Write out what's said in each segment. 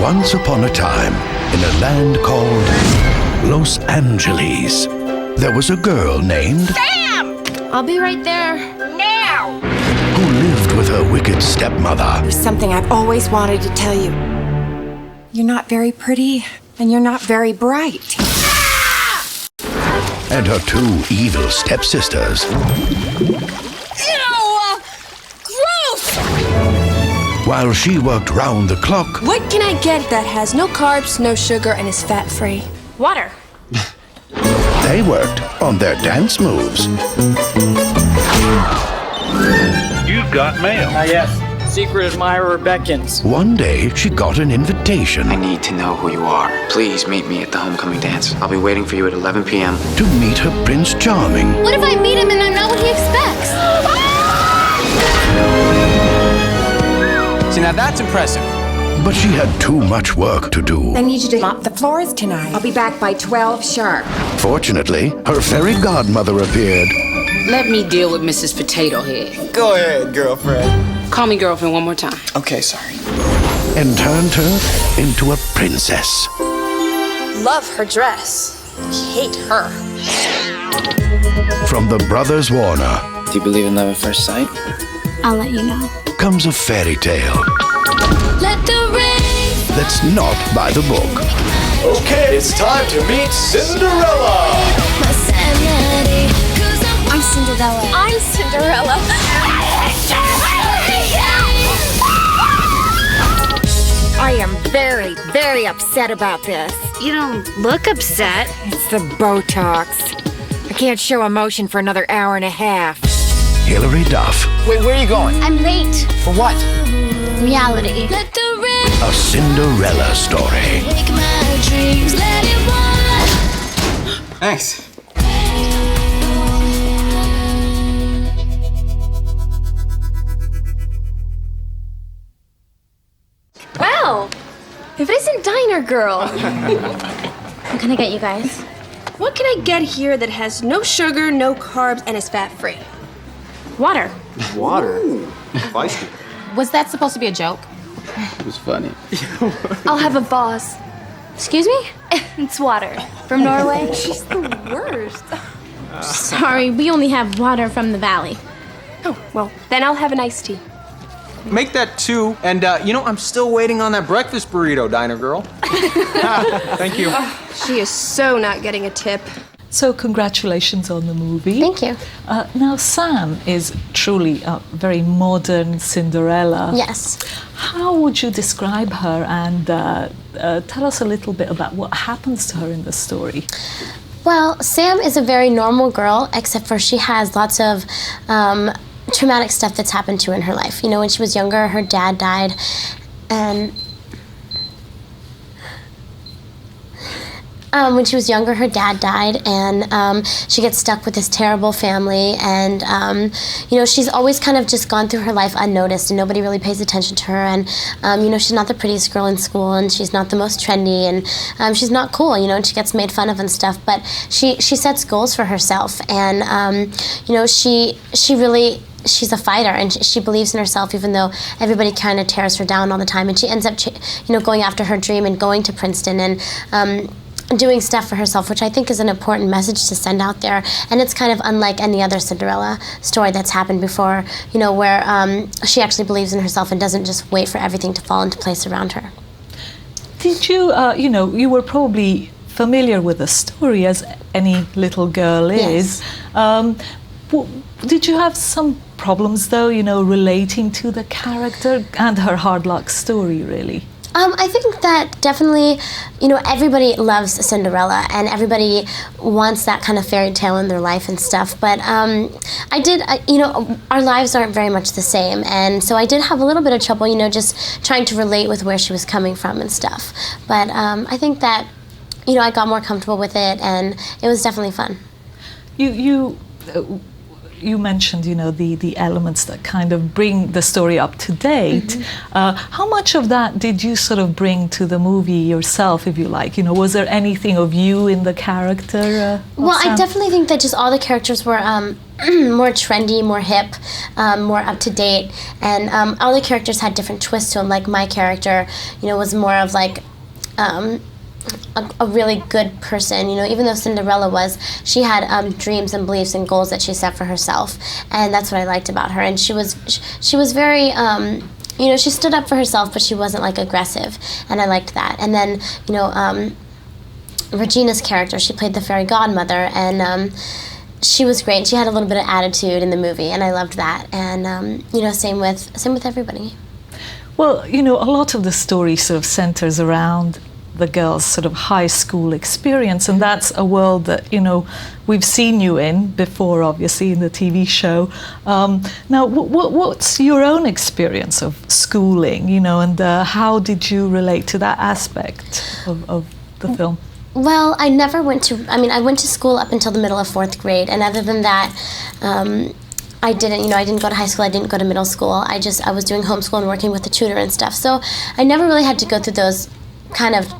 Once upon a time, in a land called Los Angeles, there was a girl named Sam! I'll be right there. Now! who lived with her wicked stepmother. There's something I've always wanted to tell you. You're not very pretty, and you're not very bright. And her two evil stepsisters. Ew! Gross! While she worked round the clock, What can I get that has no carbs, no sugar, and is fat-free? Water. they worked on their dance moves. You've got mail. Yes. Secret admirer beckons. One day, she got an invitation I need to know who you are. Please meet me at the homecoming dance. I'll be waiting for you at 11 p.m. to meet her Prince Charming. What if I meet him and I'm not what he expects? See, now that's impressive. But she had too much work to do. I need you to mop the floors tonight. I'll be back by 12 sharp. Fortunately, her fairy godmother appeared. Let me deal with Mrs. Potato Head. Go ahead, girlfriend. Call me girlfriend one more time. Okay, sorry. And turned her into a princess. Love her dress. Hate her. From the Brothers Warner Do you believe in love at first sight? I'll let you know. comes a fairy tale Let the rain. that's not by the book. Okay, it's time to meet Cinderella. My sanity. 'Cause I'm Cinderella. I'm Cinderella. I am very, very upset about this. You don't look upset. It's the Botox. I can't show emotion for another hour and a half. Hilary Duff, Wait, where are you going? I'm late. For what? Reality. Let the rain. a Cinderella story. Make my dreams. Let it water. Thanks. Wow. If it isn't Diner Girl. What can I get you guys? What can I get here that has no sugar, no carbs, and is fat-free? Water. Water. Feisty. Was that supposed to be a joke? It was funny. I'll have a vase. Excuse me? It's water. From Norway? She's the worst. Sorry, we only have water from the valley. Oh, well, then I'll have an iced tea. Make that two. And, I'm still waiting on that breakfast burrito, Diner Girl. Thank you. She is so not getting a tip. So congratulations on the movie. Thank you. Now Sam is truly a very modern Cinderella. Yes. How would you describe her, and tell us a little bit about what happens to her in the story? Well, Sam is a very normal girl, except for she has lots of traumatic stuff that's happened to her in her life. You know, when she was younger, her dad died, and when she was younger, her dad died, and she gets stuck with this terrible family, and she's always kind of just gone through her life unnoticed, and nobody really pays attention to her, and she's not the prettiest girl in school, and she's not the most trendy, and she's not cool, and she gets made fun of and stuff, but she sets goals for herself, and she's a fighter, and she believes in herself, even though everybody kind of tears her down all the time, and she ends up going after her dream and going to Princeton, and doing stuff for herself, which I think is an important message to send out there. And it's kind of unlike any other Cinderella story that's happened before, where she actually believes in herself and doesn't just wait for everything to fall into place around her. Did you, you were probably familiar with the story, as any little girl is. Yes. Did you have some problems, though, relating to the character and her hard luck story, really? I think that definitely, everybody loves Cinderella, and everybody wants that kind of fairy tale in their life and stuff. But our lives aren't very much the same, and so I did have a little bit of trouble, just trying to relate with where she was coming from and stuff. But I think that, I got more comfortable with it, and it was definitely fun. you mentioned, you know, the elements that kind of bring the story up to date. How much of that did you sort of bring to the movie yourself, if you like? You know, was there anything of you in the character? Well, I definitely think that just all the characters were more trendy, more hip, more up to date, and all the characters had different twists to them. Like my character, you know, was more of like a really good person, you know. Even though Cinderella was, she had dreams and beliefs and goals that she set for herself, and that's what I liked about her. And she was very, you know, she stood up for herself, but she wasn't like aggressive, and I liked that. And then, you know, Regina's character, she played the fairy godmother, and she was great. She had a little bit of attitude in the movie, and I loved that. And you know, same with everybody. Well, you know, a lot of the story sort of centers around the girls' sort of high school experience, and that's a world that, you know, we've seen you in before, obviously, in the TV show. Now, what's your own experience of schooling, you know, and how did you relate to that aspect of the film? Well, I never went to, I mean, I went to school up until the middle of 4th grade, and other than that, I didn't go to high school, I didn't go to middle school. I was doing homeschool and working with a tutor and stuff. So I never really had to go through those kind of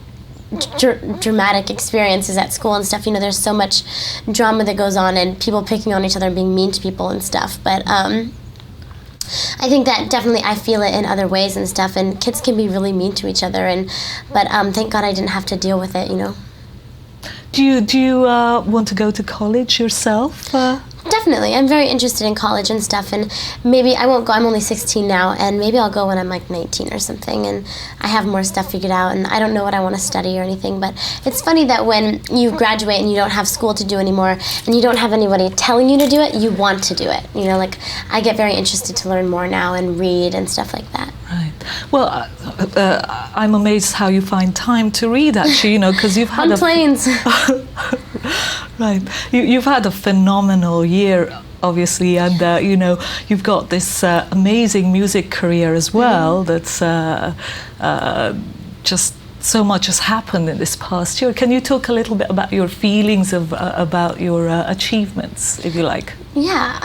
dramatic experiences at school and stuff. You know, there's so much drama that goes on and people picking on each other and being mean to people and stuff. But I think that definitely I feel it in other ways and stuff. And kids can be really mean to each other. But thank God I didn't have to deal with it, you know. Do you want to go to college yourself? Definitely. I'm very interested in college and stuff, and maybe I won't go. I'm only 16 now, and maybe I'll go when I'm like 19 or something, and I have more stuff figured out, and I don't know what I want to study or anything, but it's funny that when you graduate and you don't have school to do anymore, and you don't have anybody telling you to do it, you want to do it. You know, like, I get very interested to learn more now and read and stuff like that. Right. Well, I'm amazed how you find time to read, actually, you know, because you've had on planes. Right. You've had a phenomenal year, obviously, and you know, you've got this amazing music career as well. That's just so much has happened in this past year. Can you talk a little bit about your feelings about your achievements, if you like? Yeah,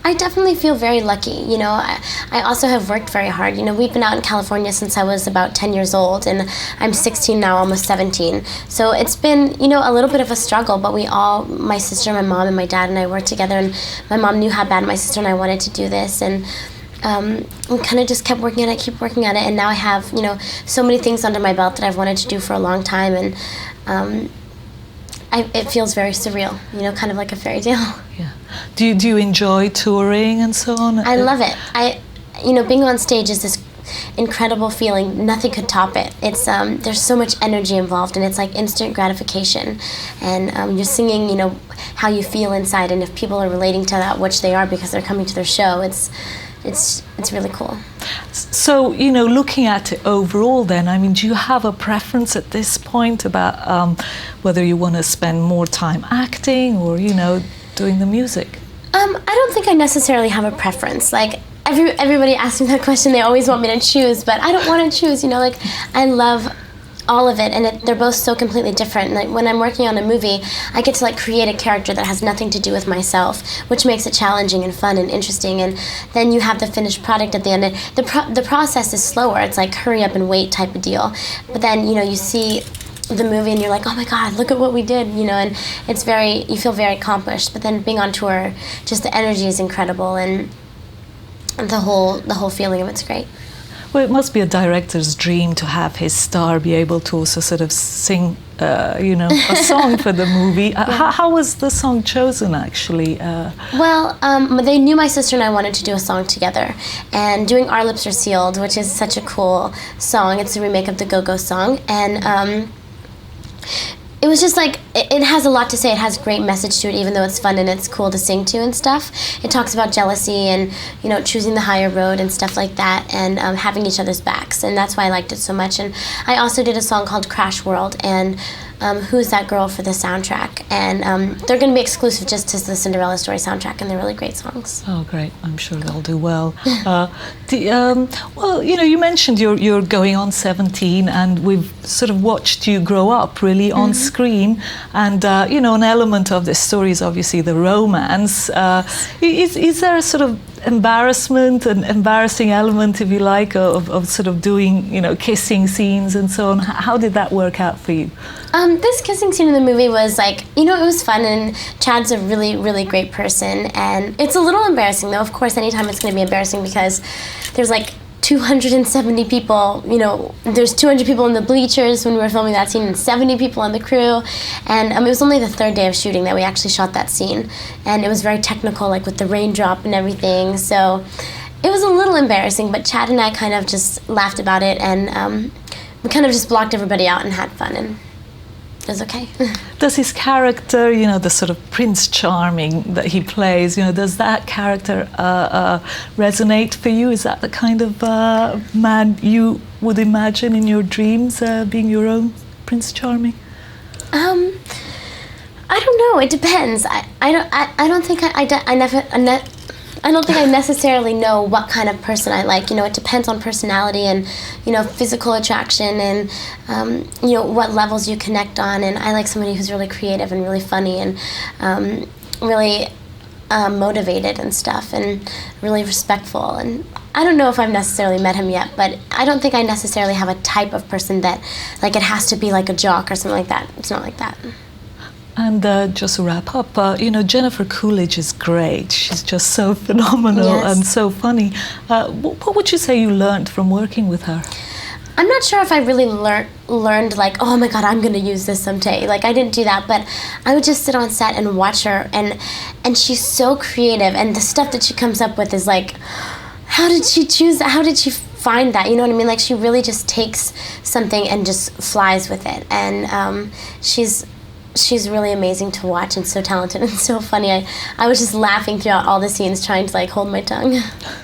I definitely feel very lucky. You know, I also have worked very hard. You know, we've been out in California since I was about 10 years old, and I'm 16 now, almost 17. So it's been, you know, a little bit of a struggle, but we all, my sister, my mom, and my dad and I worked together, and my mom knew how bad my sister and I wanted to do this, and we kind of just kept working at it, keep working at it, and now I have, you know, so many things under my belt that I've wanted to do for a long time, and it feels very surreal, you know, kind of like a fairy tale. Yeah. Do you enjoy touring and so on? I love it. You know, being on stage is this incredible feeling. Nothing could top it. It's there's so much energy involved, and it's like instant gratification. And you're singing, you know, how you feel inside, and if people are relating to that, which they are because they're coming to their show, it's really cool. So, you know, looking at it overall then, I mean, do you have a preference at this point about whether you want to spend more time acting or, you know, doing the music? I don't think I necessarily have a preference. Like, everybody asks me that question, they always want me to choose, but I don't want to choose, you know, like, I love all of it, and they're both so completely different. Like, when I'm working on a movie, I get to like create a character that has nothing to do with myself, which makes it challenging and fun and interesting, and then you have the finished product at the end. And the process is slower. It's like hurry up and wait type of deal. But then, you know, you see the movie and you're like, oh my God, look at what we did, you know, and it's you feel very accomplished. But then being on tour, just the energy is incredible, and the whole feeling of it's great. Well, it must be a director's dream to have his star be able to also sort of sing, you know, a song for the movie. How was the song chosen, actually? Well, they knew my sister and I wanted to do a song together. And doing Our Lips Are Sealed, which is such a cool song, it's a remake of the Go-Go song. And it was just like, it has a lot to say. It has great message to it, even though it's fun and it's cool to sing to and stuff. It talks about jealousy and, you know, choosing the higher road and stuff like that, and having each other's backs. And that's why I liked it so much. And I also did a song called Crash World, and Who's That Girl for the soundtrack. And they're going to be exclusive just to the Cinderella Story soundtrack, and they're really great songs. Oh, great. I'm sure they'll do well. Well, you mentioned you're going on 17, and we've sort of watched you grow up really on screen. And, an element of this story is obviously the romance. Is there a sort of embarrassment, an embarrassing element, if you like, of sort of doing, kissing scenes and so on? How did that work out for you? This kissing scene in the movie was like, it was fun, and Chad's a really, really great person. And it's a little embarrassing, though. Of course, anytime it's going to be embarrassing because there's like 270 people, there's 200 people in the bleachers when we were filming that scene and 70 people on the crew. And it was only the third day of shooting that we actually shot that scene. And it was very technical, like with the raindrop and everything. So it was a little embarrassing, but Chad and I kind of just laughed about it, and we kind of just blocked everybody out and had fun, and it was okay. Does his character, the sort of Prince Charming that he plays, does that character resonate for you? Is that the kind of man you would imagine in your dreams, being your own Prince Charming? I don't know. It depends. I don't think I don't think I necessarily know what kind of person I like. It depends on personality and, physical attraction and, what levels you connect on. And I like somebody who's really creative and really funny and really motivated and stuff and really respectful. And I don't know if I've necessarily met him yet, but I don't think I necessarily have a type of person that, like, it has to be like a jock or something like that. It's not like that. And just to wrap up, Jennifer Coolidge is great. She's just so phenomenal and so funny. What would you say you learned from working with her? I'm not sure if I really learned like, oh my God, I'm gonna use this someday. Like, I didn't do that, but I would just sit on set and watch her, and she's so creative, and the stuff that she comes up with is like, how did she choose that? How did she find that? You know what I mean? Like, she really just takes something and just flies with it, and she's really amazing to watch and so talented and so funny. I was just laughing throughout all the scenes, trying to like hold my tongue.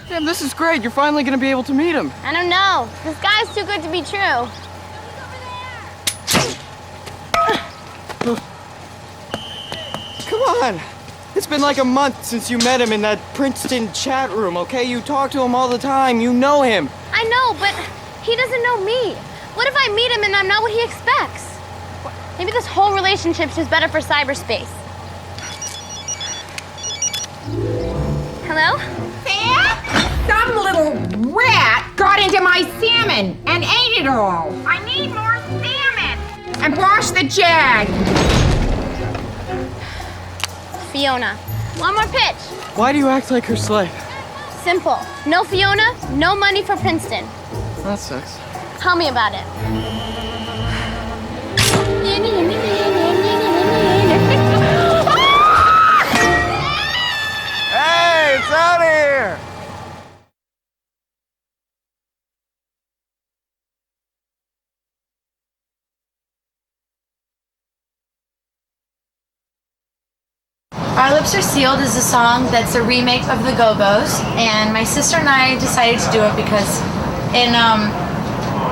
Damn, this is great. You're finally gonna be able to meet him. I don't know. This guy's too good to be true. Come on. It's been like a month since you met him in that Princeton chat room, okay? You talk to him all the time. You know him. I know, but he doesn't know me. What if I meet him and I'm not what he expects? Maybe this whole relationship's just better for cyberspace. Hello? Some little rat got into my salmon and ate it all. I need more salmon. And wash the jag. Fiona. One more pitch. Why do you act like her slave? Simple. No Fiona, no money for Princeton. That sucks. Tell me about it. Hey, it's out of here! Our Lips Are Sealed is a song that's a remake of the Go-Go's, and my sister and I decided to do it because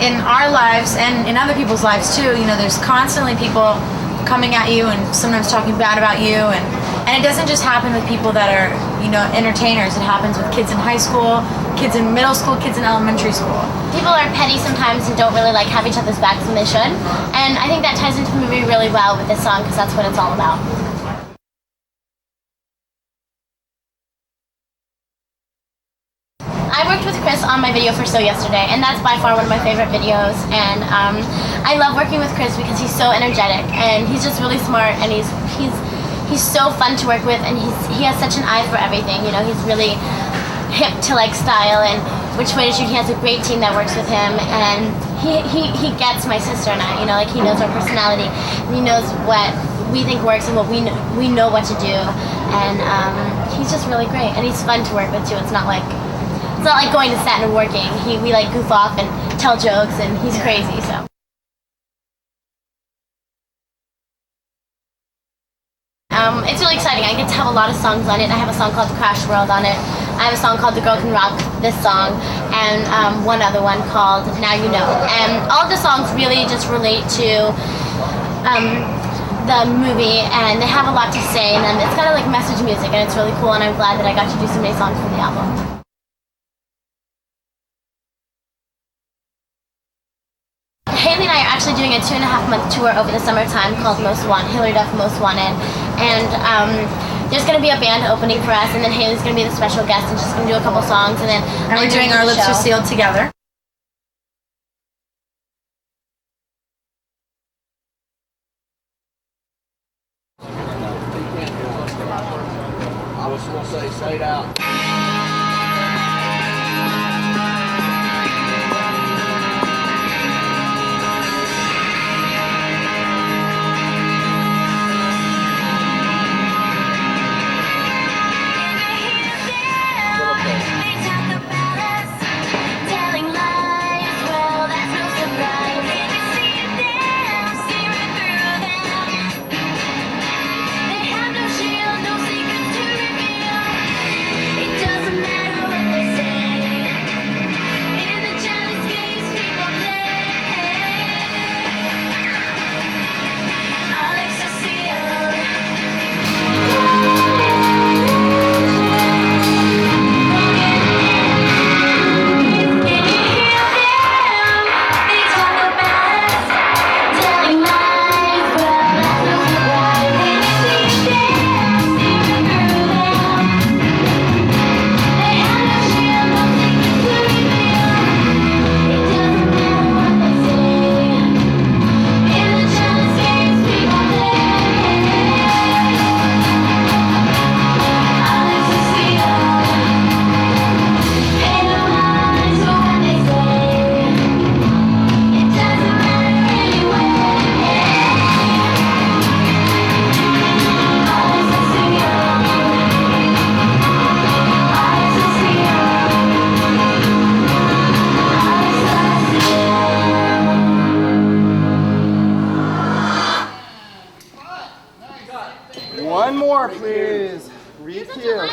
in our lives and in other people's lives too, there's constantly people coming at you and sometimes talking bad about you, and it doesn't just happen with people that are, entertainers. It happens with kids in high school, kids in middle school, kids in elementary school. People are petty sometimes and don't really like have each other's backs when they should, and I think that ties into the movie really well with this song because that's what it's all about. I worked with Chris on my video for So Yesterday, and that's by far one of my favorite videos. And I love working with Chris because he's so energetic, and he's just really smart, and he's so fun to work with, and he has such an eye for everything. He's really hip to like style and which way to shoot. He has a great team that works with him, and he gets my sister and I. Like, he knows our personality, and he knows what we think works and what we know what to do, and he's just really great, and he's fun to work with too. It's not like going to set and working. We like goof off and tell jokes, and he's crazy, so. It's really exciting. I get to have a lot of songs on it. I have a song called The Crash World on it. I have a song called The Girl Can Rock, this song, and one other one called Now You Know. And all of the songs really just relate to the movie, and they have a lot to say, and it's kind of like message music, and it's really cool, and I'm glad that I got to do so many songs for the album. Haley and I are actually doing a 2.5-month tour over the summertime called Most Wanted, Hilary Duff Most Wanted, and there's going to be a band opening for us, and then Haley's going to be the special guest, and she's going to do a couple songs, and then we're doing Our Lips Are Sealed together. I was going to say it out. One more, please. Read here.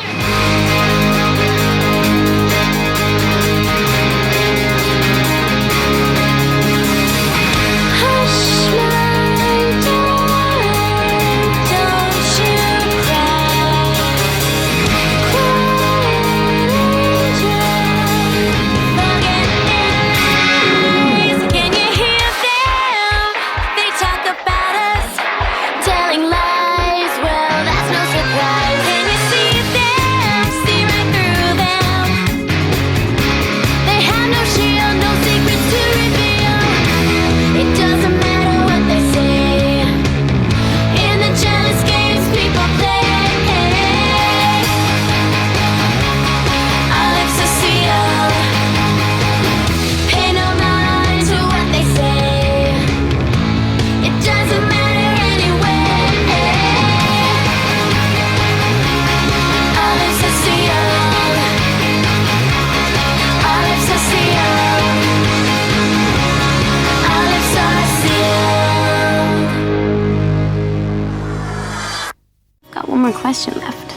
One more question left.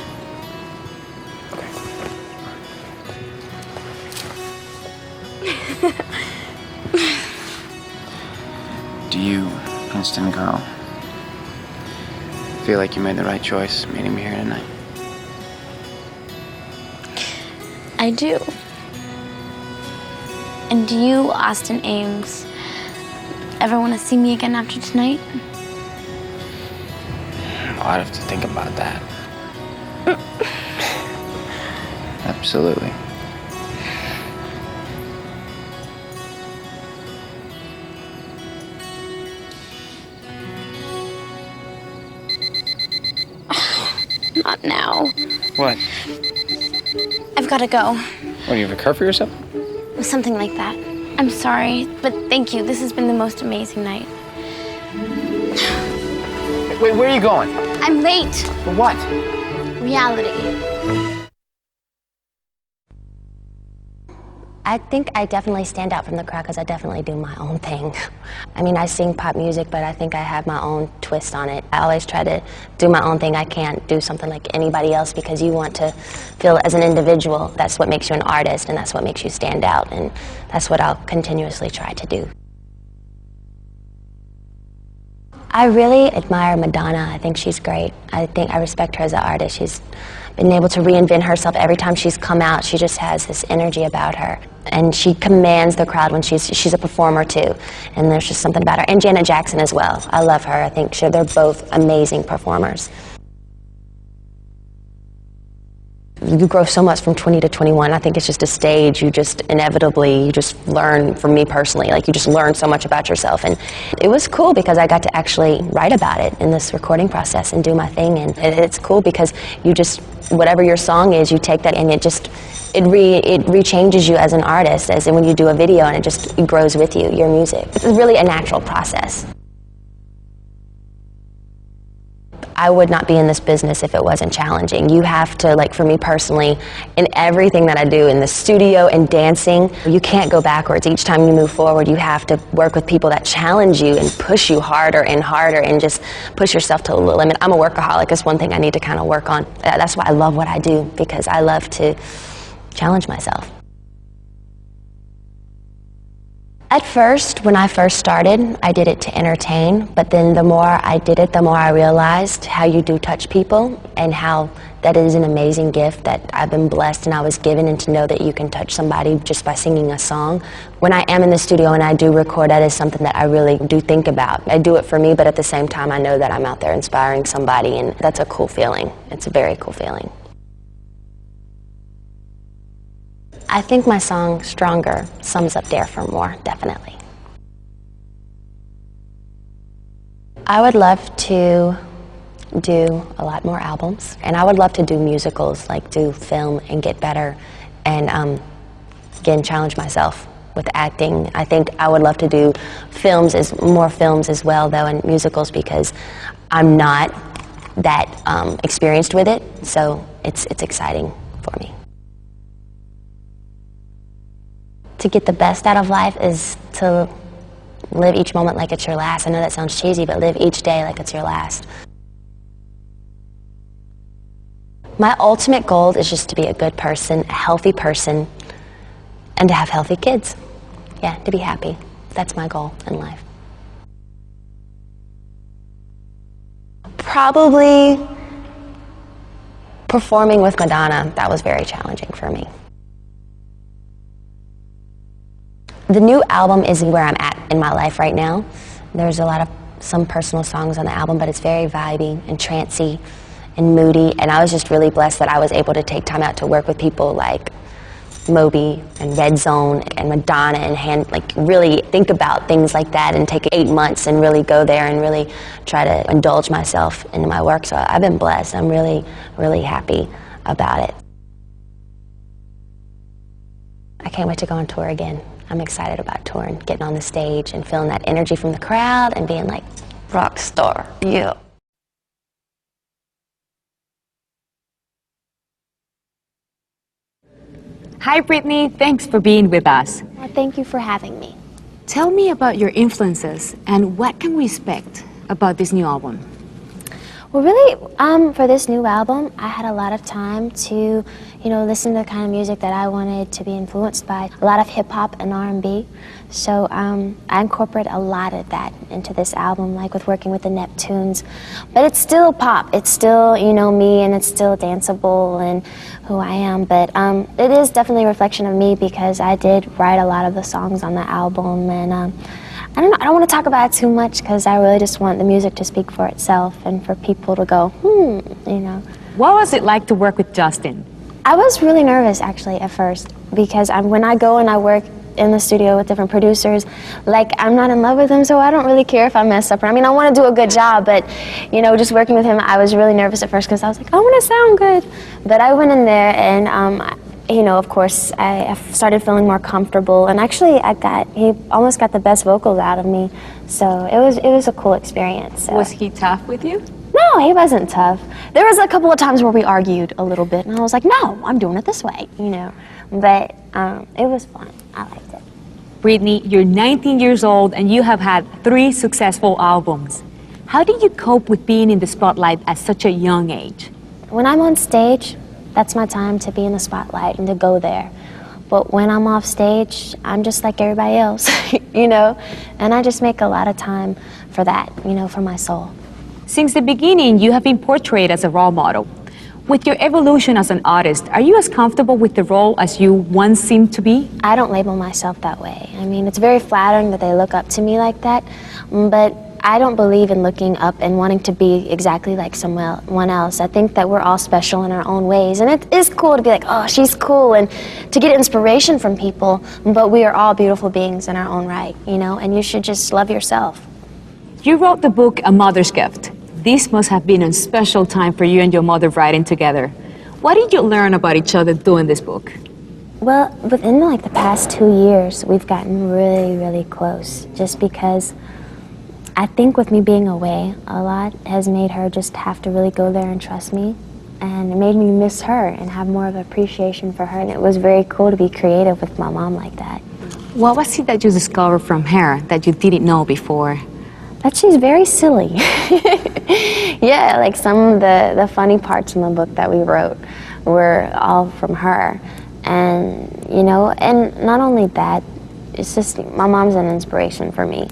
Do you, Princeton girl, feel like you made the right choice meeting me here tonight? I do. And do you, Austin Ames, ever want to see me again after tonight? I'd have to think about that. Absolutely. Not now. What? I've got to go. What, you have a car for yourself? Something like that. I'm sorry, but thank you. This has been the most amazing night. Wait, where are you going? I'm late. For what? Reality. I think I definitely stand out from the crowd because I definitely do my own thing. I mean, I sing pop music, but I think I have my own twist on it. I always try to do my own thing. I can't do something like anybody else because you want to feel as an individual. That's what makes you an artist, and that's what makes you stand out, and that's what I'll continuously try to do. I really admire Madonna. I think she's great. I respect her as an artist. She's been able to reinvent herself every time she's come out. She just has this energy about her. And she commands the crowd when she's a performer too. And there's just something about her. And Janet Jackson as well. I love her. I think they're both amazing performers. You grow so much from 20 to 21. I think it's just a stage. You just inevitably, you just learn, for me personally, like you just learn so much about yourself. And it was cool because I got to actually write about it in this recording process and do my thing. And it's cool because you just, whatever your song is, you take that and it re-changes you as an artist, as in when you do a video, and it grows with you, your music. It's really a natural process. I would not be in this business if it wasn't challenging. You have to, like for me personally, in everything that I do, in the studio and dancing, you can't go backwards. Each time you move forward, you have to work with people that challenge you and push you harder and just push yourself to the limit. I'm a workaholic. It's one thing I need to kind of work on. That's why I love what I do, because I love to challenge myself. At first, when I first started, I did it to entertain, but then the more I did it, the more I realized how you do touch people and how that is an amazing gift that I've been blessed and I was given, and to know that you can touch somebody just by singing a song. When I am in the studio and I do record, that is something that I really do think about. I do it for me, but at the same time I know that I'm out there inspiring somebody, and that's a cool feeling. It's a very cool feeling. I think my song, Stronger, sums up Dare for More, definitely. I would love to do a lot more albums, and I would love to do musicals, like do film and get better, and again, challenge myself with acting. I think I would love to do more films as well, though, and musicals, because I'm not that experienced with it, so it's exciting for me. To get the best out of life is to live each moment like it's your last. I know that sounds cheesy, but live each day like it's your last. My ultimate goal is just to be a good person, a healthy person, and to have healthy kids. Yeah, to be happy. That's my goal in life. Probably performing with Madonna. That was very challenging for me. The new album is where I'm at in my life right now. There's some personal songs on the album, but it's very vibey and trancy and moody, and I was just really blessed that I was able to take time out to work with people like Moby and Red Zone and Madonna, and really think about things like that, and take 8 months and really go there and really try to indulge myself in my work. So I've been blessed. I'm really, really happy about it. I can't wait to go on tour again. I'm excited about touring, getting on the stage and feeling that energy from the crowd and being like, rock star, yeah. Hi, Brittany. Thanks for being with us. Well, thank you for having me. Tell me about your influences and what can we expect about this new album? Well, really, for this new album, I had a lot of time to, listen to the kind of music that I wanted to be influenced by. A lot of hip-hop and R&B. So I incorporate a lot of that into this album, like with working with the Neptunes. But it's still pop. It's still, me, and it's still danceable and who I am. But it is definitely a reflection of me, because I did write a lot of the songs on the album. And I don't know, I don't want to talk about it too much, because I really just want the music to speak for itself and for people to go, What was it like to work with Justin? I was really nervous, actually, at first, because when I go and I work in the studio with different producers, I'm not in love with him, so I don't really care if I mess up. I want to do a good job, but, just working with him, I was really nervous at first, because I was like, I want to sound good. But I went in there, and of course, I started feeling more comfortable, and actually, he almost got the best vocals out of me, so it was a cool experience. So. Was he tough with you? No, he wasn't tough. There was a couple of times where we argued a little bit, and I was like, no, I'm doing it this way, But it was fun. I liked it. Brittany, you're 19 years old, and you have had 3 successful albums. How do you cope with being in the spotlight at such a young age? When I'm on stage, that's my time to be in the spotlight and to go there. But when I'm off stage, I'm just like everybody else, you know? And I just make a lot of time for that, you know, for my soul. Since the beginning, you have been portrayed as a role model. With your evolution as an artist, are you as comfortable with the role as you once seemed to be? I don't label myself that way. I mean, it's very flattering that they look up to me like that, but I don't believe in looking up and wanting to be exactly like someone else. I think that we're all special in our own ways, and it is cool to be like, oh, she's cool, and to get inspiration from people, but we are all beautiful beings in our own right, you know, and you should just love yourself. You wrote the book A Mother's Gift. This must have been a special time for you and your mother writing together. What did you learn about each other doing this book? Well, within like the past 2 years, we've gotten really, really close, just because I think with me being away a lot has made her just have to really go there and trust me, and it made me miss her and have more of appreciation for her, and it was very cool to be creative with my mom like that. What was it that you discovered from her that you didn't know before? That she's very silly. Yeah, like some of the funny parts in the book that we wrote were all from her. And, you know, and not only that, it's just, my mom's an inspiration for me.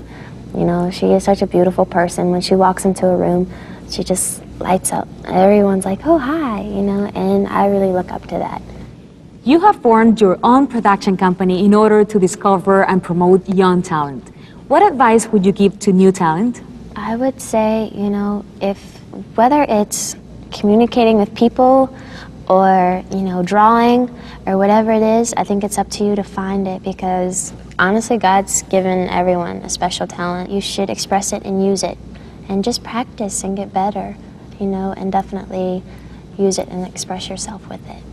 You know, she is such a beautiful person. When she walks into a room, she just lights up. Everyone's like, oh, hi, you know, and I really look up to that. You have formed your own production company in order to discover and promote young talent. What advice would you give to new talent? I would say, you know, whether it's communicating with people or, you know, drawing or whatever it is, I think it's up to you to find it, because honestly, God's given everyone a special talent. You should express it and use it, and just practice and get better, you know, and definitely use it and express yourself with it.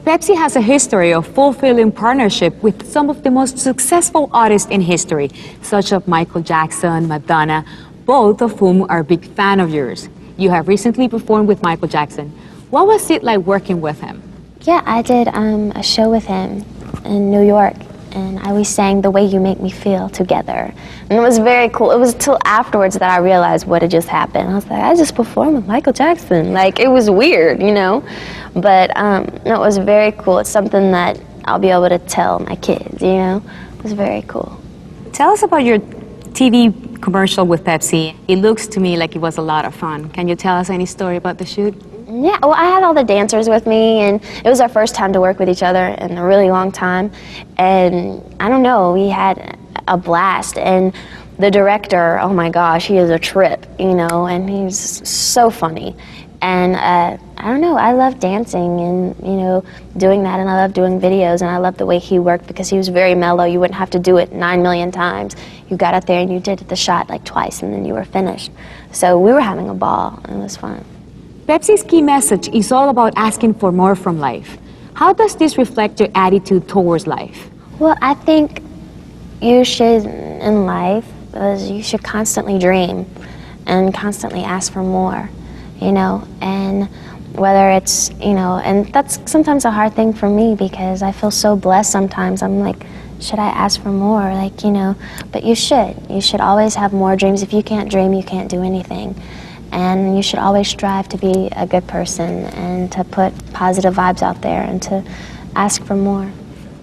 Pepsi has a history of fulfilling partnership with some of the most successful artists in history, such as Michael Jackson, Madonna, both of whom are a big fan of yours. You have recently performed with Michael Jackson. What was it like working with him? Yeah, I did a show with him in New York, and we sang The Way You Make Me Feel together. And it was very cool. It was till afterwards that I realized what had just happened. I was like, I just performed with Michael Jackson. Like, it was weird, you know? But it was very cool. It's something that I'll be able to tell my kids, you know? It was very cool. Tell us about your TV commercial with Pepsi. It looks to me like it was a lot of fun. Can you tell us any story about the shoot? Yeah, well, I had all the dancers with me, and it was our first time to work with each other in a really long time. And I don't know, we had a blast. And the director, oh my gosh, he is a trip, you know, and he's so funny. And I don't know, I love dancing and, you know, doing that, and I love doing videos, and I love the way he worked because he was very mellow. You wouldn't have to do it 9 million times. You got out there and you did the shot like twice, and then you were finished. So we were having a ball, and it was fun. Pepsi's key message is all about asking for more from life. How does this reflect your attitude towards life? Well, I think you should, in life, you should constantly dream and constantly ask for more, you know, and whether it's, you know, and that's sometimes a hard thing for me because I feel so blessed sometimes. I'm like, should I ask for more? Like, you know, but you should. You should always have more dreams. If you can't dream, you can't do anything. And you should always strive to be a good person and to put positive vibes out there and to ask for more.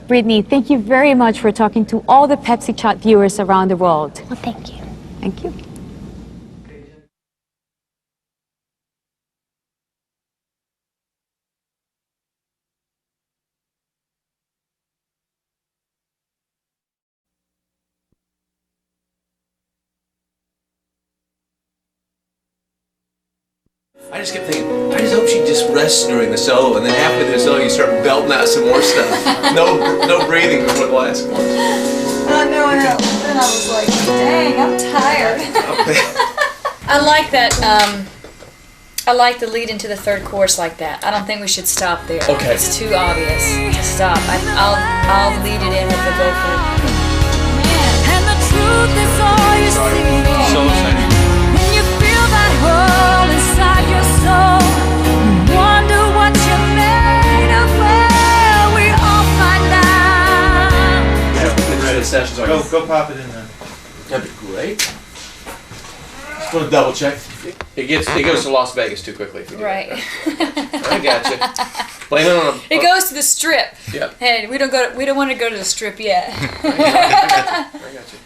Brittany, thank you very much for talking to all the Pepsi Chat viewers around the world. Well, thank you. Thank you. I just kept thinking, I just hope she just rests during the solo, and then halfway the solo you start belting out some more stuff. No breathing before the last one. No, I know. Then I was like, dang, I'm tired. I like that. I like the lead into the third chorus like that. I don't think we should stop there. Okay. It's too obvious to stop. I'll lead it in with the vocal. And the truth is all you see. So exciting. When you feel that hole inside your soul, you wonder what you're made of. Well, we all find out. Go pop it in there. That'd be great. Just want to double check. It goes to Las Vegas too quickly if you do Right. that. I got you. Blame it on It goes to the strip. Yep. Hey, we don't want to go to the strip yet. I got you.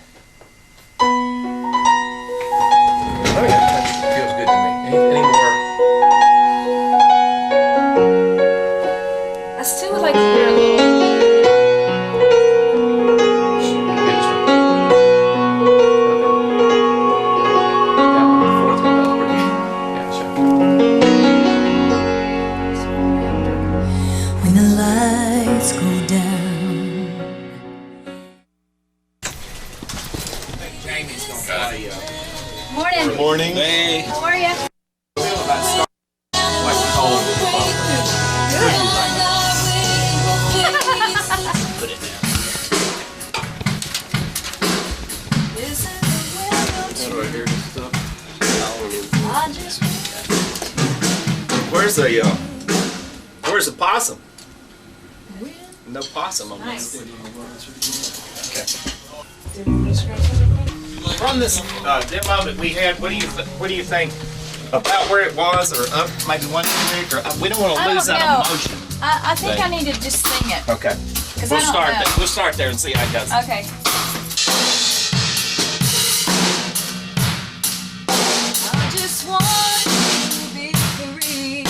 Oh yeah, that feels good to me. Any more? I still would like to hear a little. When the lights go down. Morning. Good morning. Hey. How are you? Where's the possum? No possum on this. Okay. From this demo that we had, what do you think about where it was, or up maybe one click, or we don't want to lose that emotion. I think I need to just sing it. Okay. 'Cause We'll I don't start know. there. We'll start there and see how it goes. Okay. I just want to be free.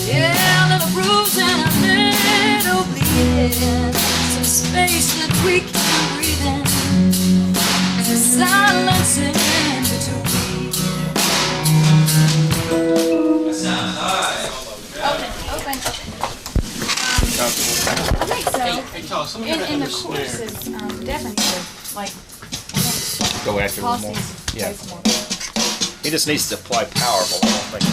Yeah, a little bruise and a little bleeding. Some space that we can breathe in. The silence in between. Open. I think so. In the choruses, definitely, like, Go after him more. Yeah. He just needs to play powerful. I don't think.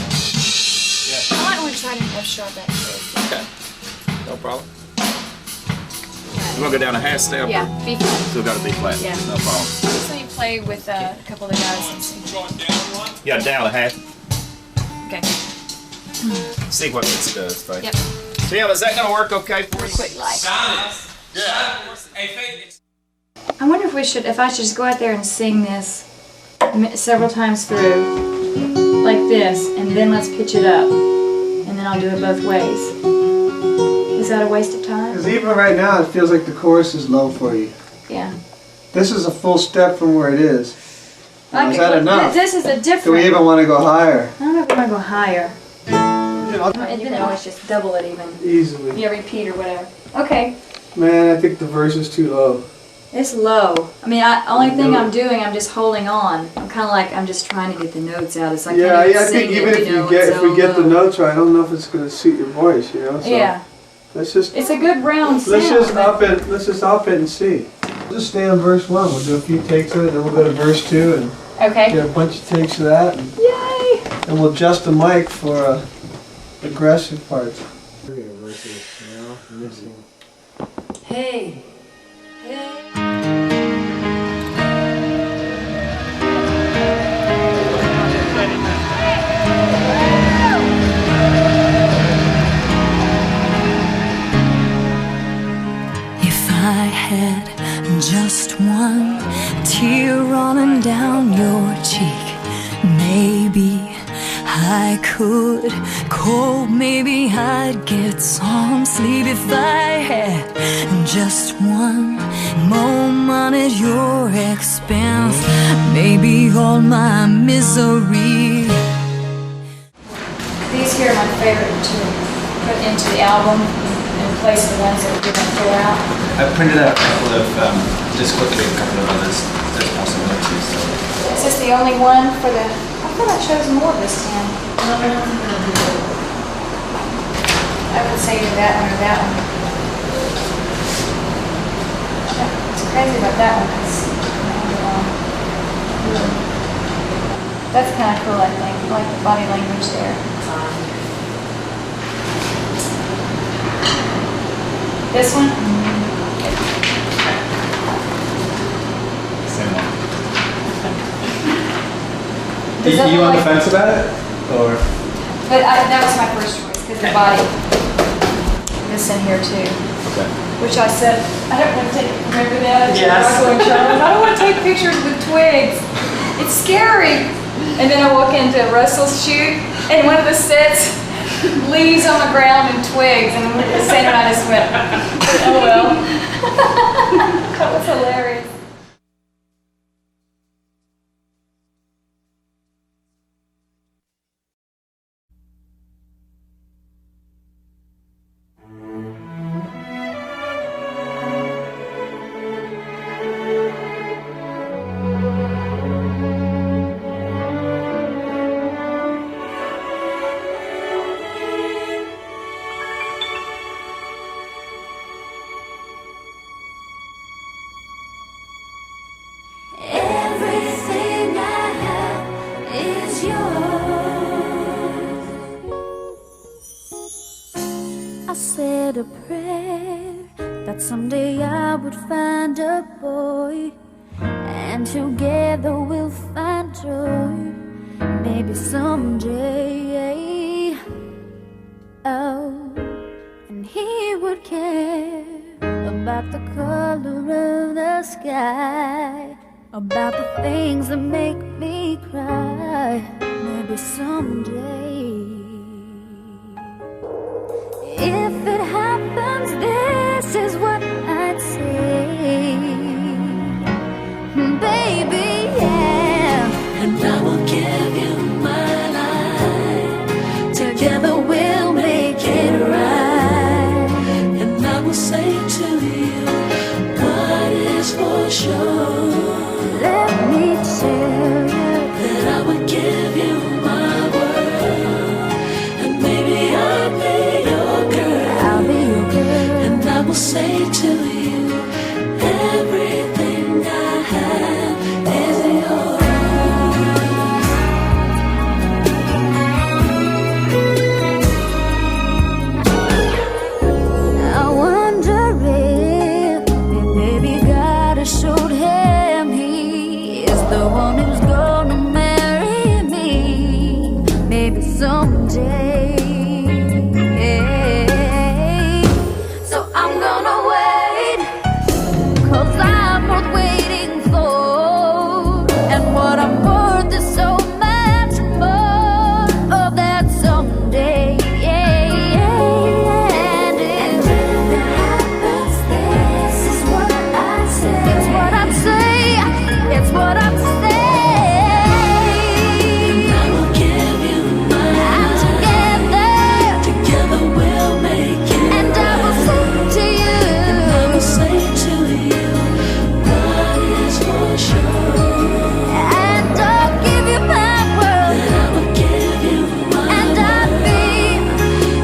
I might want to try to show that. Okay. No problem. You want to go down a half step? Yeah, B flat. Still got to be flat. Yeah. No problem. So you play with a couple of the guys and see. Yeah, down a half. Okay. See what this does, Faith. Yep. Tim, is that going to work okay for you? Quick light. Yeah. I wonder if I should just go out there and sing this several times through, like this, and then let's pitch it up, and then I'll do it both ways. Is that a waste of time? Because even right now, it feels like the chorus is low for you. Yeah. This is a full step from where it is. Now, is that enough? This is a different. Do we even want to go higher? I don't know if we want to go higher. And then always just double it even. Easily. Yeah, repeat or whatever. Okay. Man, I think the verse is too low. It's low. I mean, only thing I'm doing, I'm just holding on. I'm kind of like, I'm just trying to get the notes out. It's like Yeah, I I think even if we get the notes right, I don't know if it's going to suit your voice, you know. So Yeah. Let's just. It's a good round sound. Let's just up it. Let's just up it and see. We'll just stay on verse 1. We'll do a few takes of it, then we'll go to verse 2 and get a bunch of takes of that. And, Yay! And we'll adjust the mic for aggressive parts. Hey. If I had just one tear running down your cheek, maybe I could cope, maybe I'd get some sleep. If I had just one moment at your expense, maybe all my misery. These here are my favorite to put into the album and replace the ones that we didn't fill out. I printed out a couple of, just quickly, a couple of others. There's possibilities. So. Is this the only one for the... I thought I chose more this time. I would say either that one or that one. It's crazy about that one. That's kind of cool, I think. I like the body language there. This one? Same one. Does that You look on the like- fence about it? Or? But that was my first choice, because the body. This in here too. Okay. Which I said, I don't want to take, remember that? Yes. I don't want to take pictures with twigs. It's scary. And then I walk into Russell's shoot, and one of the sets, leaves on the ground and twigs, and the same and I just went, oh well. That was hilarious. Everything I have is yours. I said a prayer that someday I would find a boy, and together we'll find joy. Maybe someday, oh, and he would care about the color of the sky, about the things that make me cry. Maybe someday, if it happens, this is what I'd say, baby, yeah. And I will give you my life. Together we'll make it right. And I will say to you what is for sure. Let me tell you that I would give you my world, and maybe I'll be your girl. I'll be your girl, and I will say to you everything I have is yours. I wonder if baby God has showed him he is the one who's gonna marry me. Maybe someday. So I'm gonna wait, 'cause I'm worth waiting for. And what I'm worth is so much more of that someday. And if it happens, this is what I say. It's what I'm saying. It's what I'm saying. And I will give you my life. Together we'll make it. And I will say to you. And I will say to you what is for sure. And I'll give you my world. And I will give you my and I'll be.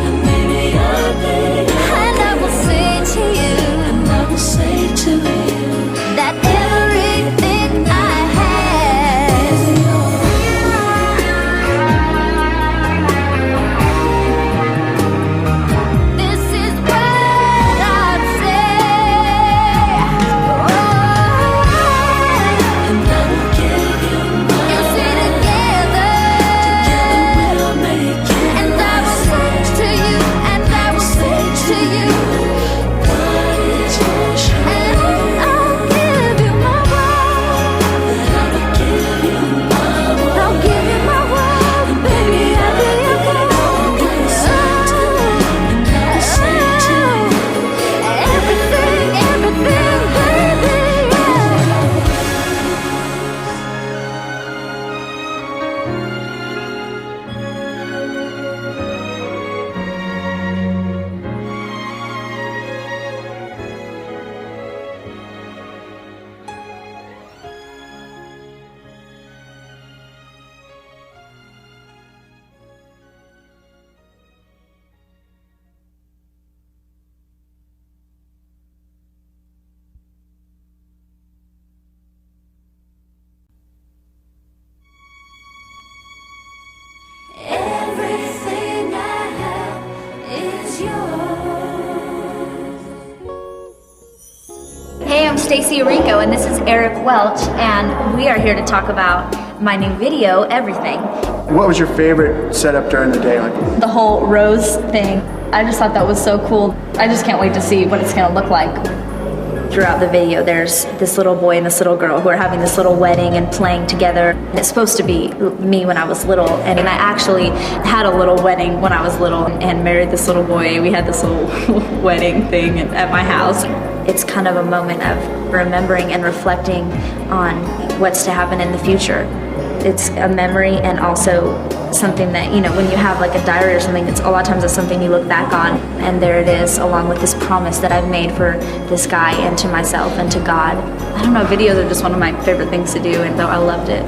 And maybe I'll be. And I will say to you. And I will say to you that everything I have is yours. This is what I'd say. And I will give you my you see together. Together we'll make it. And I will say to you. And I will say to you what is for sure. And I'll give you my world. And I will give you my world. I'll give you my world, baby. I'll be your girl. And I will say to you. And I will say to you everything, everything, baby. Everything I have is yours. Hey, I'm Stacey Arico, and this is Eric Welch, and we are here to talk about my new video, Everything. What was your favorite setup during the day? The whole rose thing. I just thought that was so cool. I just can't wait to see what it's gonna look like. Throughout the video, there's this little boy and this little girl who are having this little wedding and playing together. It's supposed to be me when I was little, and I actually had a little wedding when I was little and married this little boy. We had this little wedding thing at my house. It's kind of a moment of remembering and reflecting on what's to happen in the future. It's a memory and also something that, you know, when you have like a diary or something, it's a lot of times it's something you look back on, and there it is along with this promise that I've made for this guy and to myself and to God. I don't know, videos are just one of my favorite things to do, and so I loved it.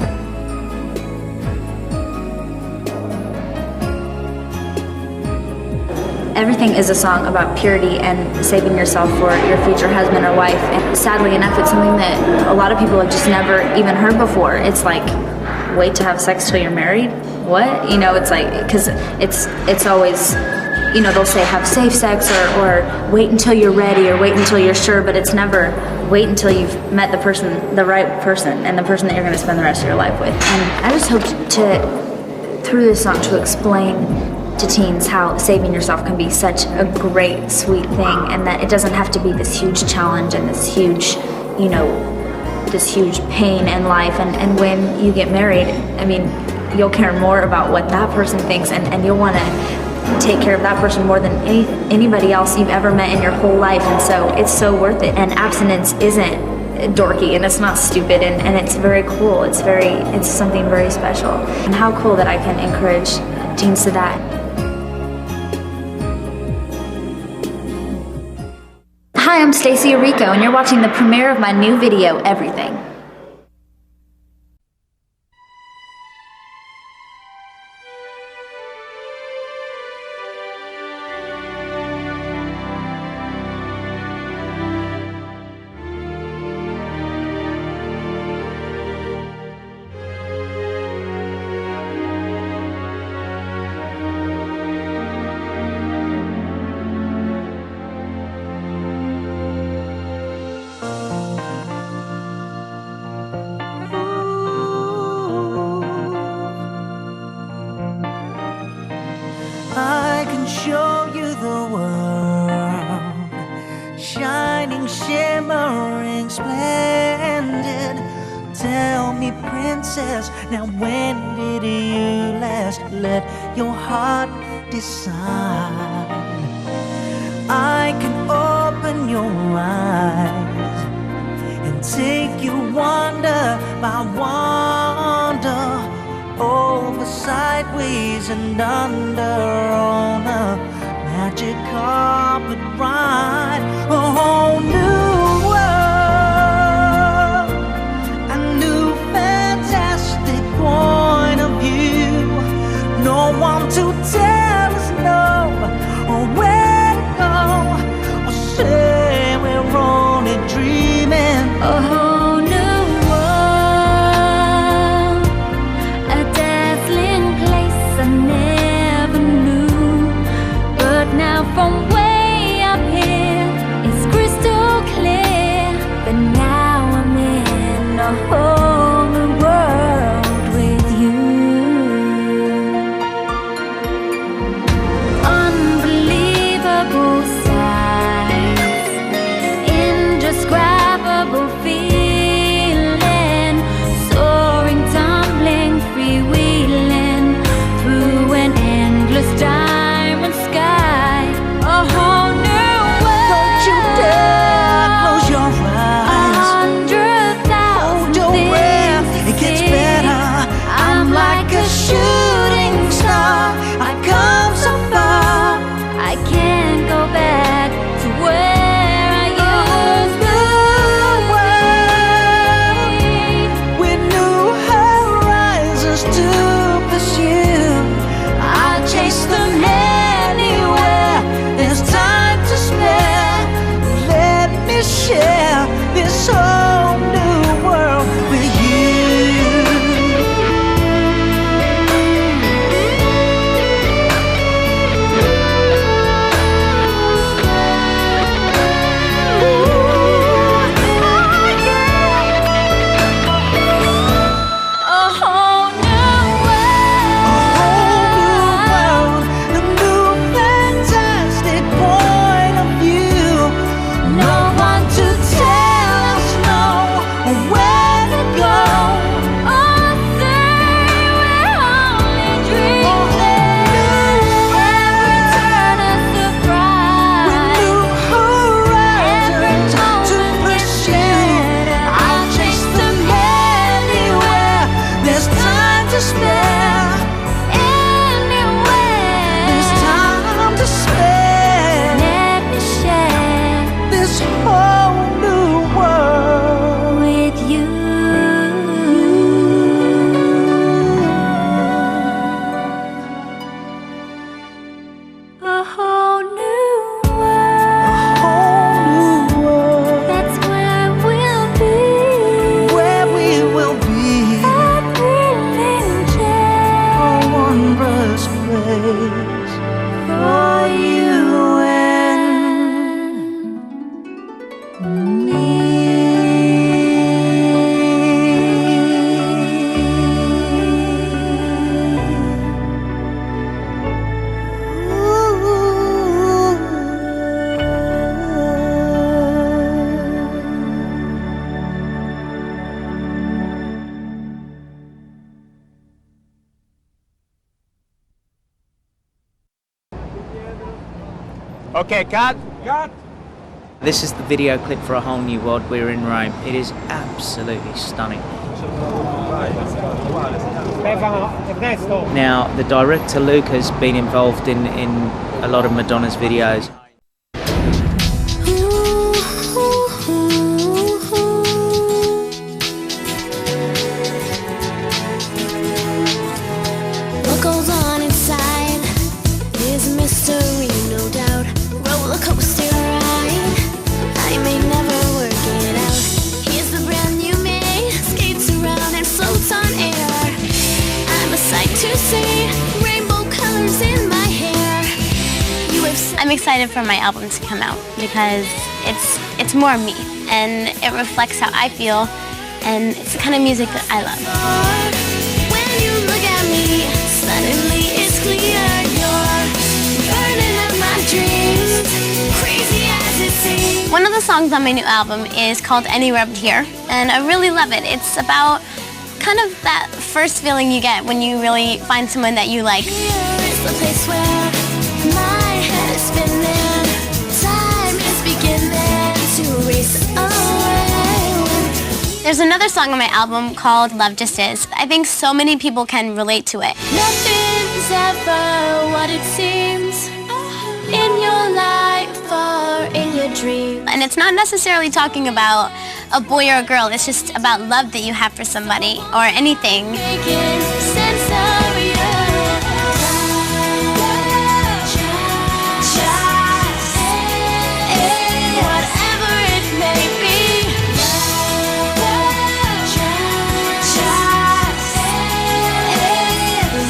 Everything is a song about purity and saving yourself for your future husband or wife. And sadly enough, it's something that a lot of people have just never even heard before. It's like, wait to have sex till you're married? What? You know, it's like, because it's always, you know, they'll say have safe sex or wait until you're ready or wait until you're sure, but it's never wait until you've met the person, the right person, and the person that you're going to spend the rest of your life with. And I just hope to, through this song, to explain to teens how saving yourself can be such a great, sweet thing, and that it doesn't have to be this huge challenge and this huge, you know, this huge pain in life. And when you get married, I mean, you'll care more about what that person thinks, and you'll want to take care of that person more than anybody else you've ever met in your whole life. And so it's so worth it. And abstinence isn't dorky, and it's not stupid, and it's very cool. It's something very special. And how cool that I can encourage teens to that. Hi, I'm Stacey Arico, and you're watching the premiere of my new video, Everything. I can show you the world, shining, shimmering, splendid. Tell me, princess, now when did you last let your heart decide? I can open your eyes and take you wonder by wonder, over, sideways, and under on a magic carpet ride. A whole new world, a new fantastic point of view. No one to tell us no, or where to go, or say we're only dreaming. A whole new world, a dazzling place I never knew. Okay, cut. Cut. This is the video clip for A Whole New World. We're in Rome. It is absolutely stunning. Now, the director Luke has been involved in a lot of Madonna's videos. What goes on inside is a mystery, no doubt. Roller coaster ride, I may never work it out. Here's the brand new me, skates around and floats on air. I'm a sight to see, rainbow colors in my hair. I'm excited for my album to come out because it's more me and it reflects how I feel and it's the kind of music that I love. When you look at me, suddenly it's clear you're burning up my dreams, crazy as it seems. One of the songs on my new album is called Anywhere But Here, and I really love it. It's about kind of that first feeling you get when you really find someone that you like. Here is the place where my head is spinning, time is beginning to race away. There's another song on my album called Love Just Is. I think so many people can relate to it. Nothing's ever what it seems in your life or in your dreams. And it's not necessarily talking about a boy or a girl, it's just about love that you have for somebody or anything. Making sense of you. Whatever it may be.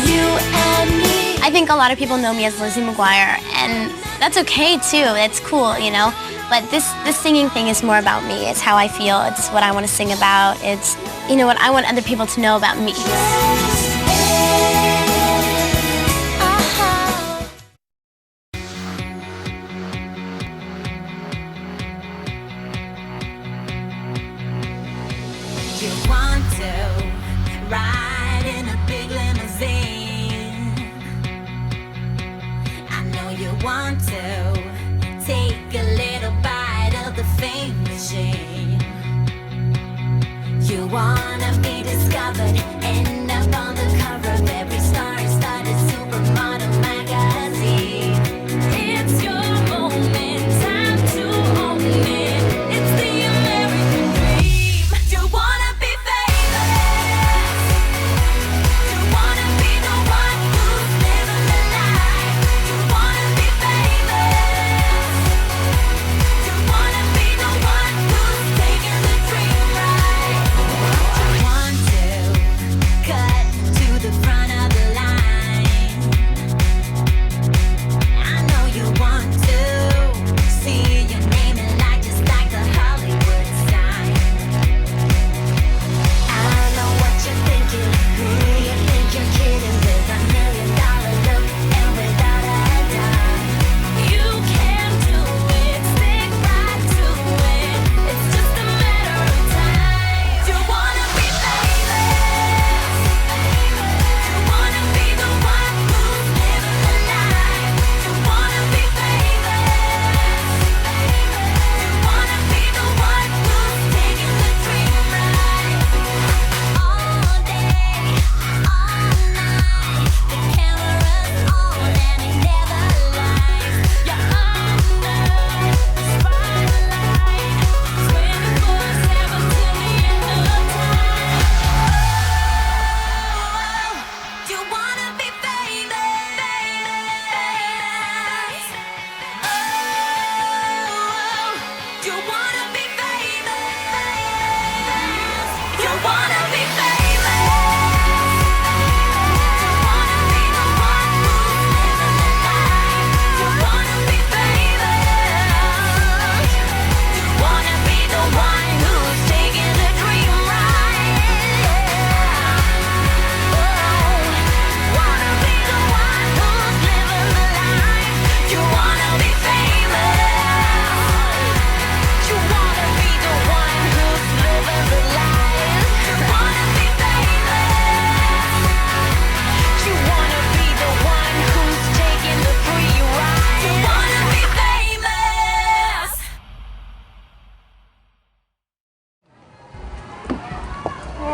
You and me. I think a lot of people know me as Lizzie McGuire, and that's okay too. It's cool, you know. But this singing thing is more about me. It's how I feel. It's what I want to sing about. It's, you know, what I want other people to know about me. You want to ride in a big limousine. I know you want to take a little bite of the fame machine. You wanna be discovered, end up on the cover of every star-studded supermodel magazine. It's your moment, time to own it. It's the American dream. You wanna be famous. You wanna be the one who's living the life. You wanna be famous. You wanna be the one who's taking the dream right. You want to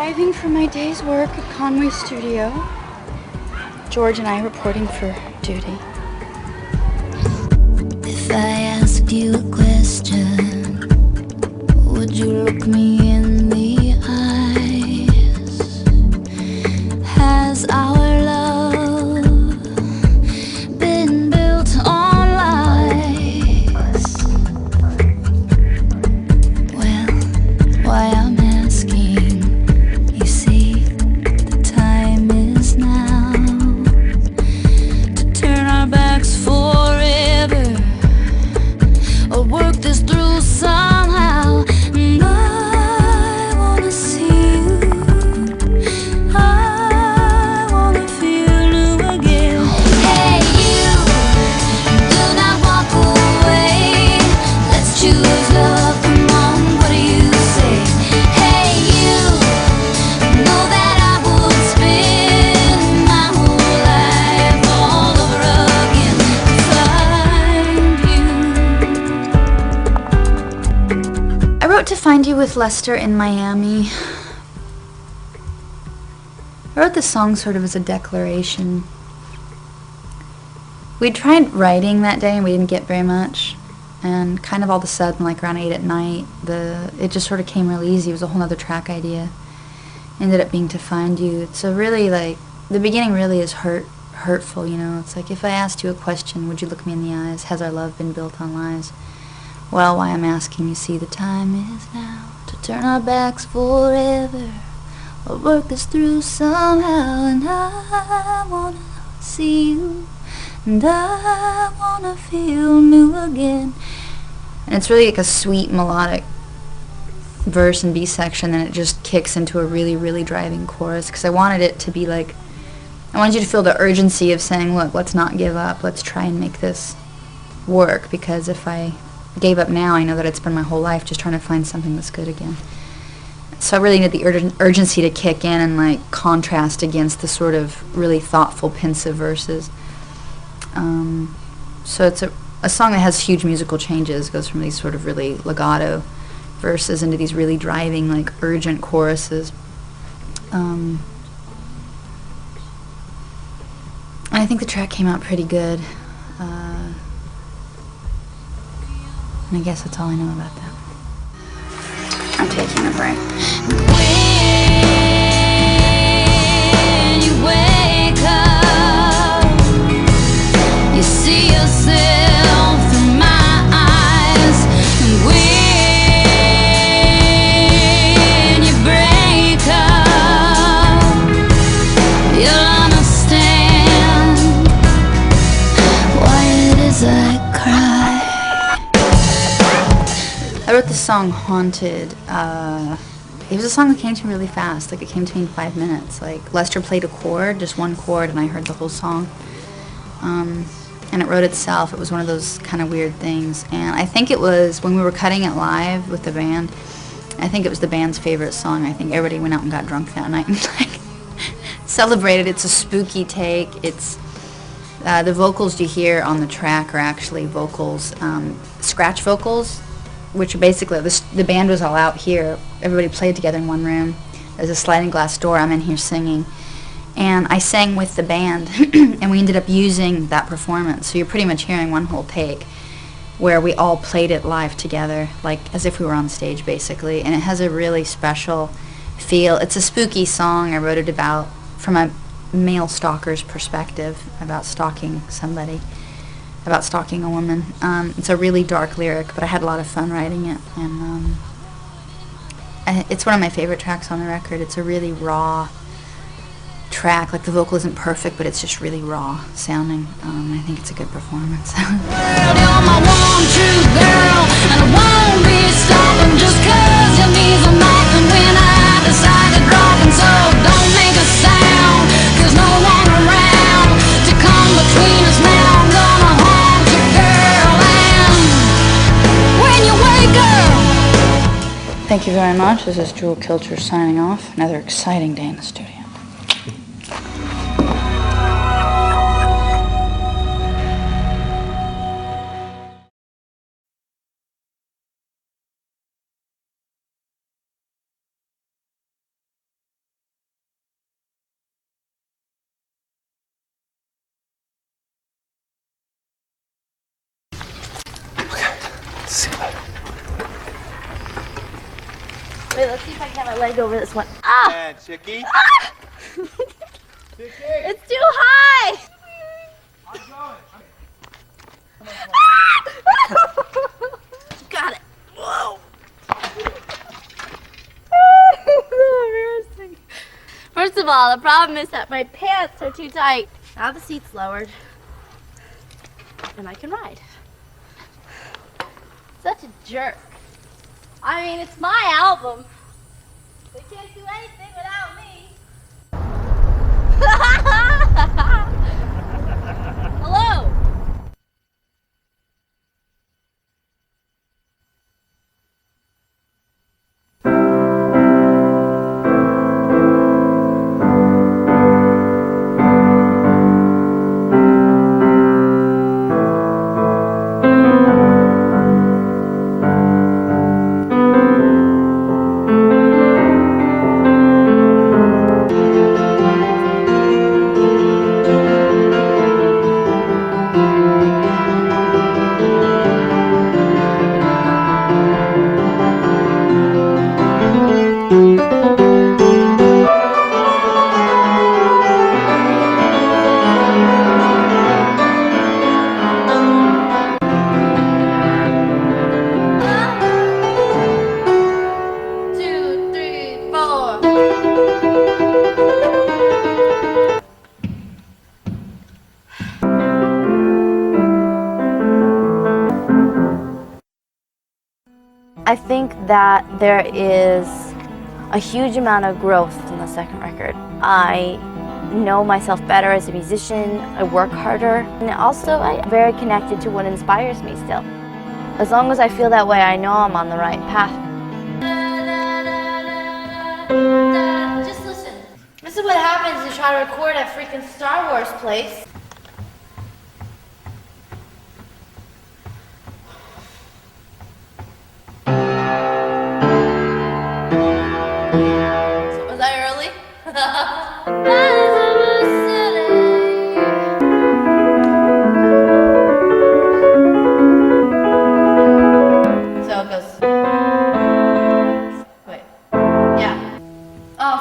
Arriving from my day's work at Conway Studio. George and I reporting for duty. If I asked you a question, would you look me in the eyes? Has our love been built on lies? Well, why I'm asking, you see, the time is now to turn our backs forever, or work this through somehow. And I wanna see you, I wanna feel new again. Hey you, do not walk away, let's choose love, come on, what do you say? Hey you, know that I would spend my whole life all over again to find you. I wrote To Find You with Lester in Miami. I wrote this song sort of as a declaration. We tried writing that day and we didn't get very much. And kind of all of a sudden, like around 8 at night, it just sort of came real easy. It was a whole other track idea. Ended up being To Find You. It's a really like, the beginning really is hurtful, you know. It's like, if I asked you a question, would you look me in the eyes? Has our love been built on lies? Well, why I'm asking, you see, the time is now to turn our backs forever, or work this through somehow. And I wanna see you, and I wanna feel new again. And it's really like a sweet melodic verse and B section, then it just kicks into a really, really driving chorus, because I wanted it to be like, I wanted you to feel the urgency of saying, look, let's not give up, let's try and make this work, because if I gave up now, I know that it's been my whole life just trying to find something that's good again. So I really needed the urgency to kick in and like contrast against the sort of really thoughtful, pensive verses. So it's a song that has huge musical changes. It goes from these sort of really legato verses into these really driving, like urgent choruses. And I think the track came out pretty good. And I guess that's all I know about that. I'm taking a break. When you wake up, you see yourself through my eyes. And when you break up, you'll understand why it is I cry. I wrote this song, Haunted. It was a song that came to me really fast. Like, it came to me in 5 minutes. Like, Lester played a chord, just one chord, and I heard the whole song. And it wrote itself. It was one of those kind of weird things. And I think it was, when we were cutting it live with the band, I think it was the band's favorite song. I think everybody went out and got drunk that night and, like, celebrated. It's a spooky take. It's, the vocals you hear on the track are actually vocals, scratch vocals, which are basically, the band was all out here. Everybody played together in one room. There's a sliding glass door. I'm in here singing. And I sang with the band, and we ended up using that performance. So you're pretty much hearing one whole take where we all played it live together, like as if we were on stage, basically. And it has a really special feel. It's a spooky song. I wrote it about, from a male stalker's perspective, about stalking somebody, about stalking a woman. It's a really dark lyric, but I had a lot of fun writing it, and it's one of my favorite tracks on the record. It's a really raw track. Like, the vocal isn't perfect, but it's just really raw sounding. I think it's a good performance. You're my one true girl, and I won't be stopping just 'cause your knees are knocking when I decide to drop. And so don't make a sound, 'cause no one around to come between us now. I'm gonna haunt you, girl, and when you wake up. Thank you very much. This is Jewel Kilcher signing off. Another exciting day in the studio. See you later. Wait, let's see if I can get my leg over this one. Ah! Yeah, Chicky. Ah! It's too high! Got it. Whoa! So embarrassing. First of all, the problem is that my pants are too tight. Now the seat's lowered. And I can ride. Such a jerk. I mean, it's my album. They can't do anything without me. Hello? I think that there is a huge amount of growth in the second record. I know myself better as a musician, I work harder, and also I'm very connected to what inspires me still. As long as I feel that way, I know I'm on the right path. Just listen. This is what happens if you try to record at freaking Star Wars place. So was I early? So it goes. Wait. Yeah. Oh.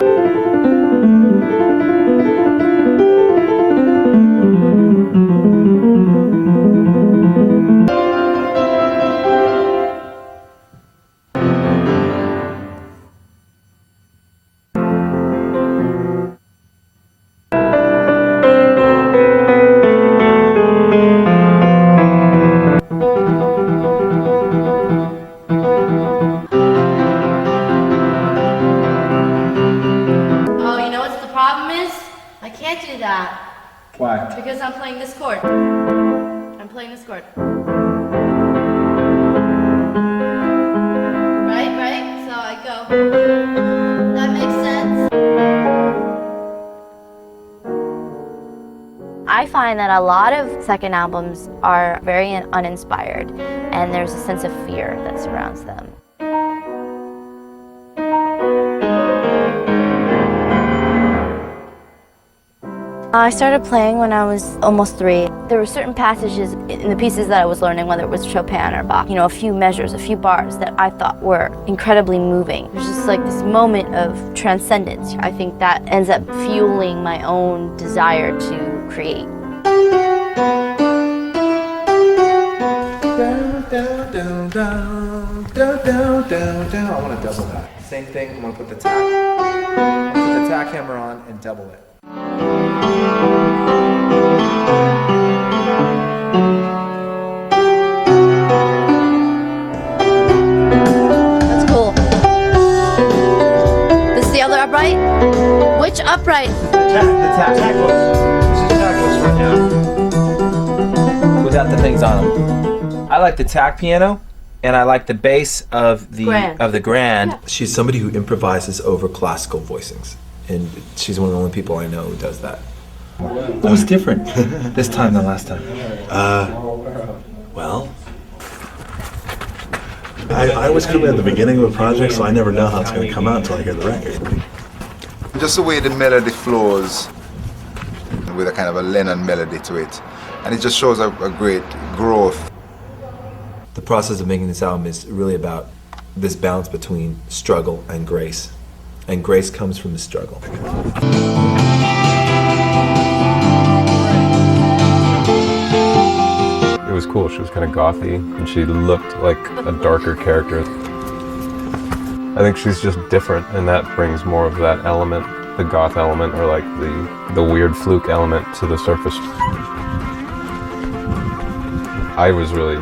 Oh, you know what the problem is? I can't do that. Why? Because I'm playing this chord. I'm playing this chord. Right? So I go. That makes sense? I find that a lot of second albums are very uninspired, and there's a sense of fear that surrounds them. I started playing when I was almost 3. There were certain passages in the pieces that I was learning, whether it was Chopin or Bach, a few measures, a few bars that I thought were incredibly moving. It was just like this moment of transcendence. I think that ends up fueling my own desire to create. Down, down, down. I want to double that. Same thing. I'm going to put the tack hammer on and double it. That's cool. This is the other upright? Which upright? Tackless. This is tackless right now. Without the things on them. I like the tack piano, and I like the bass of the grand. Yeah. She's somebody who improvises over classical voicings, and she's one of the only people I know who does that. What was different this time than last time? Well, I always come in at the beginning of a project, so I never know how it's going to come out until I hear the record. Just the way the melody flows with a kind of a Lennon melody to it. And it just shows a great growth. The process of making this album is really about this balance between struggle and grace. And grace comes from the struggle. It was cool. She was kind of gothy, and she looked like a darker character. I think she's just different, and that brings more of that element, the goth element, or like the weird fluke element to the surface. I was really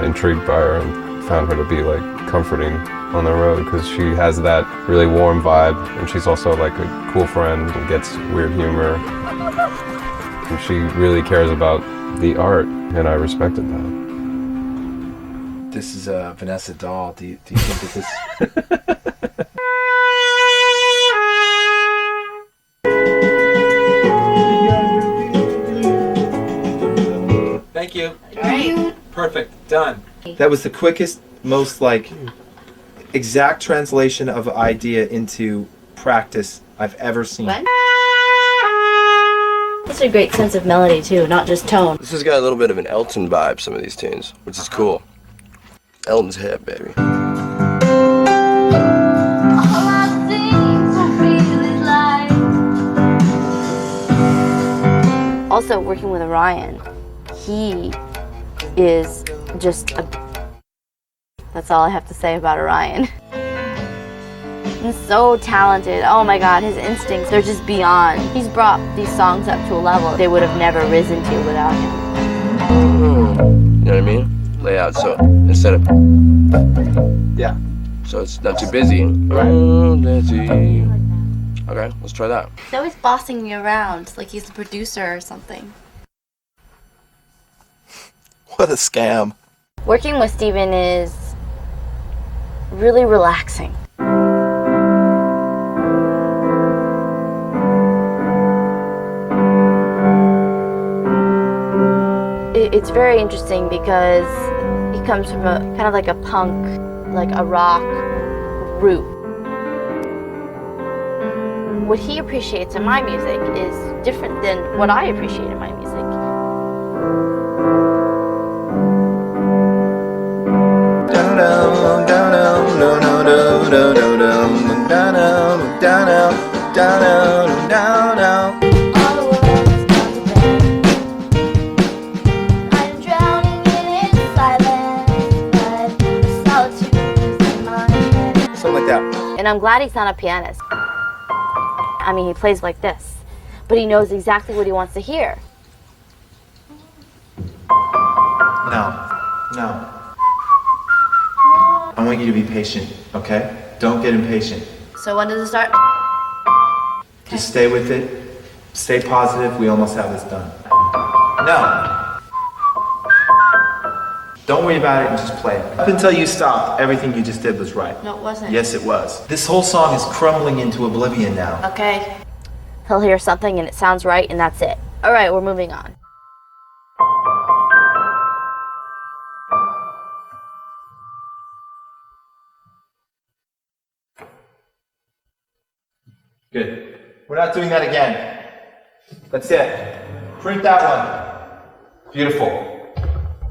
intrigued by her and found her to be like comforting on the road because she has that really warm vibe, and she's also like a cool friend and gets weird humor. And she really cares about the art, and I respected that. This is Vanessa Dahl. Do you think that this... Thank you. Right. Perfect. Done. That was the quickest, most like exact translation of an idea into practice I've ever seen. It's a great sense of melody too, not just tone. This has got a little bit of an Elton vibe, some of these tunes, which is cool. Elton's hip, baby. Also, working with Orion, he is just a... That's all I have to say about Orion. He's so talented. Oh my God, his instincts, they're just beyond. He's brought these songs up to a level they would have never risen to without him. You know what I mean? Layout, so instead of... Yeah. So it's not too busy. Right. Okay, let's try that. He's always bossing me around, like he's the producer or something. What a scam. Working with Steven is really relaxing. It's very interesting because he comes from a kind of like a punk, like a rock root. What he appreciates in my music is different than what I appreciate in my music. And I'm glad he's not a pianist. I mean, he plays like this, but he knows exactly what he wants to hear. No. I want you to be patient, okay? Don't get impatient. So when does it start? Just stay with it. Stay positive. We almost have this done. No. Don't worry about it and just play it. Up until you stopped, everything you just did was right. No, it wasn't. Yes, it was. This whole song is crumbling into oblivion now. Okay. He'll hear something and it sounds right and that's it. All right, we're moving on. Good. We're not doing that again. That's it. Print that one. Beautiful.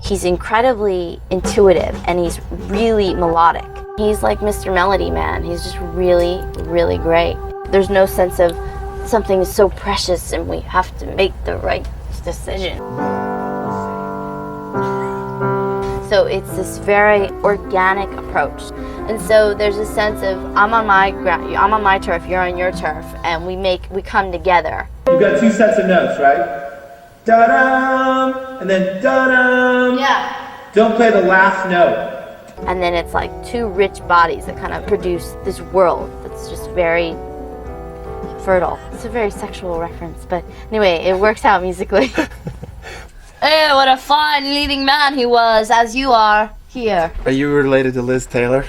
He's incredibly intuitive and he's really melodic. He's like Mr. Melody Man. He's just really, really great. There's no sense of something so precious and we have to make the right decision. So it's this very organic approach. And so there's a sense of I'm on my turf, you're on your turf, and we come together. You've got two sets of notes, right? Da-dum, and then da-dum. Yeah. Don't play the last note. And then it's like two rich bodies that kind of produce this world that's just very fertile. It's a very sexual reference, but anyway, it works out musically. Hey, what a fine leading man he was, as you are here. Are you related to Liz Taylor?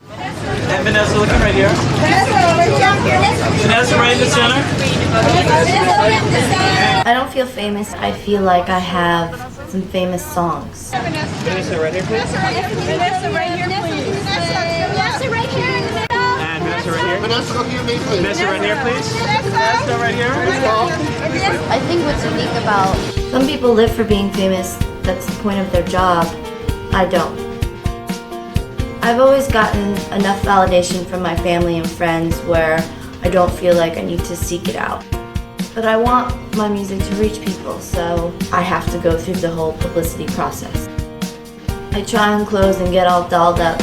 And Vanessa, looking right here. Vanessa, right in the center. I don't feel famous. I feel like I have some famous songs. Vanessa, right here, please. Vanessa, right here, please. Vanessa, right here. And Vanessa, right here. Vanessa, look here, please. Vanessa, right here, please. Vanessa, right here. I think what's unique about some people live for being famous, that's the point of their job, I don't. I've always gotten enough validation from my family and friends where I don't feel like I need to seek it out. But I want my music to reach people, so I have to go through the whole publicity process. I try on clothes and get all dolled up.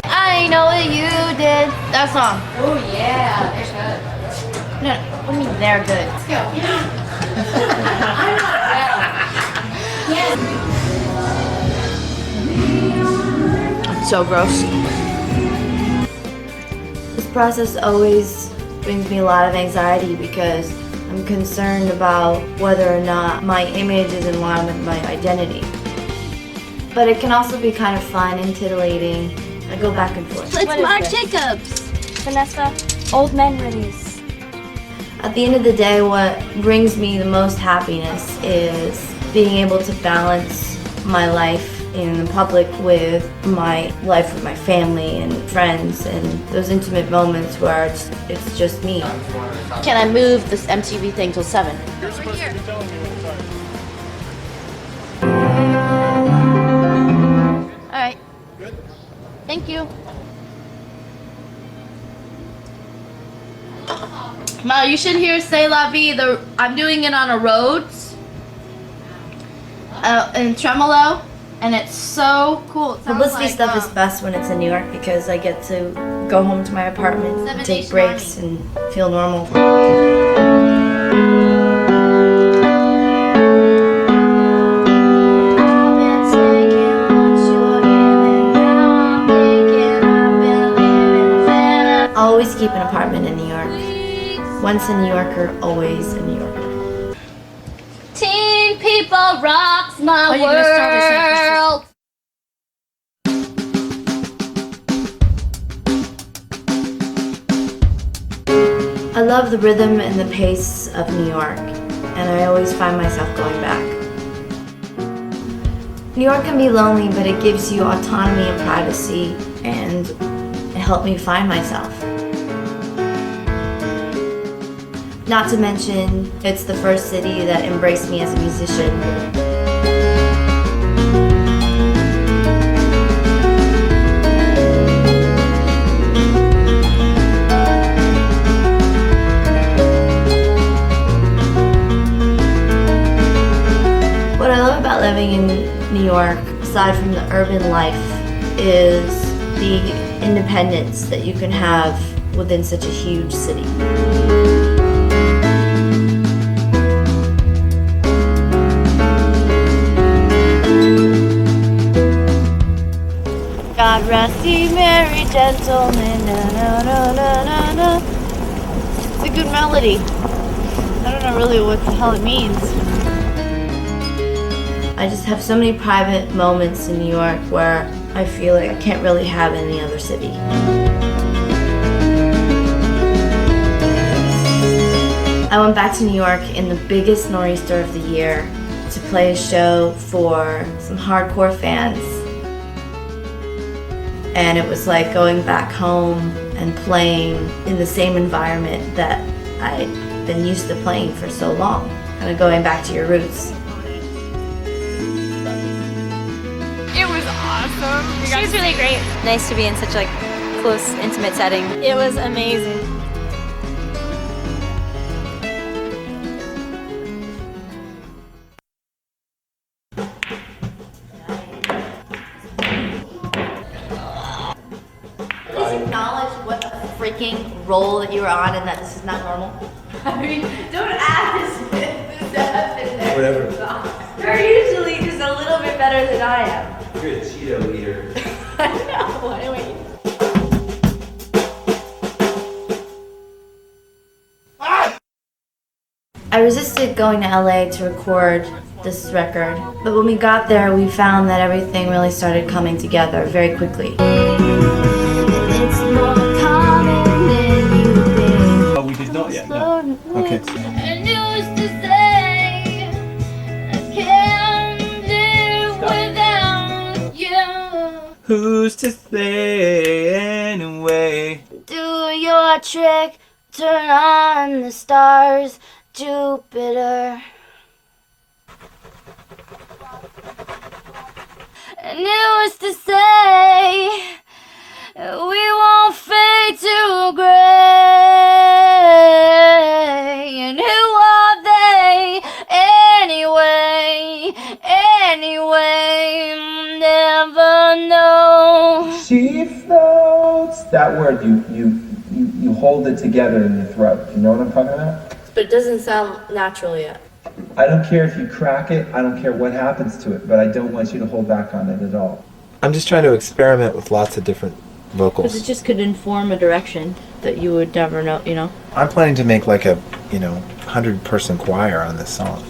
I know what you did. That song. Oh yeah, they're good. No, what do you mean they're good? Let's go. So gross. This process always brings me a lot of anxiety because I'm concerned about whether or not my image is in line with my identity. But it can also be kind of fun and titillating. I go back and forth. It's Marc Jacobs. Vanessa, old memories. At the end of the day, what brings me the most happiness is being able to balance my life in public with my life with my family and friends and those intimate moments where it's just me. Can I move this MTV thing till 7? All right. Thank you. Ma, you should hear C'est La Vie. I'm doing it on a Rhodes in tremolo, and it's so cool. It sounds Publicity like, stuff is best when it's in New York because I get to go home to my apartment, and take breaks, and feel normal. I'll always keep an apartment in New York. Once a New Yorker, always a New Yorker. Teen People rocks my you're gonna start world. I love the rhythm and the pace of New York, and I always find myself going back. New York can be lonely, but it gives you autonomy and privacy, and it helped me find myself. Not to mention, it's the first city that embraced me as a musician. What I love about living in New York, aside from the urban life, is the independence that you can have within such a huge city. God rest ye merry gentlemen, na na na na na na. It's a good melody. I don't know really what the hell it means. I just have so many private moments in New York where I feel like I can't really have in any other city. I went back to New York in the biggest nor'easter of the year to play a show for some hardcore fans. And it was like going back home and playing in the same environment that I'd been used to playing for so long. Kind of going back to your roots. It was awesome. She was really great. Nice to be in such a close, intimate setting. It was amazing. Please acknowledge what a freaking role that you were on and that this is not normal. I mean, don't ask this happened there. Whatever. You're usually just a little bit better than I am. You're a Cheeto eater. I know, anyway. I resisted going to LA to record this record, but when we got there, we found that everything really started coming together very quickly. It's more common than you think. Oh, we did not yet? No. Okay. And used to say, I can't live without you. Who's to say anyway? Do your trick, turn on the stars, Jupiter. And who's to say we won't fade to gray? And who are they anyway? Anyway, never know. She floats. That word, you hold it together in your throat. You know what I'm talking about? But it doesn't sound natural yet. I don't care if you crack it. I don't care what happens to it, but I don't want you to hold back on it at all. I'm just trying to experiment with lots of different vocals. Because it just could inform a direction that you would never know, you know? I'm planning to make like a, 100-person choir on this song.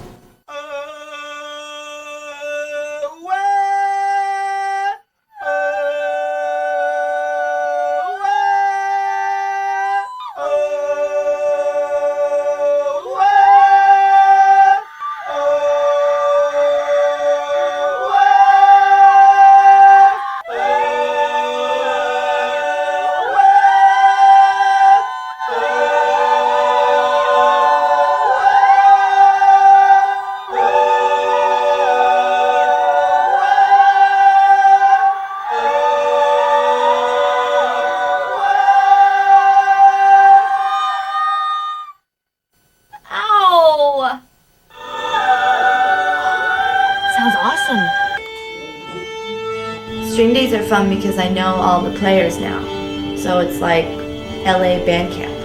String days are fun because I know all the players now. So it's like LA band camp.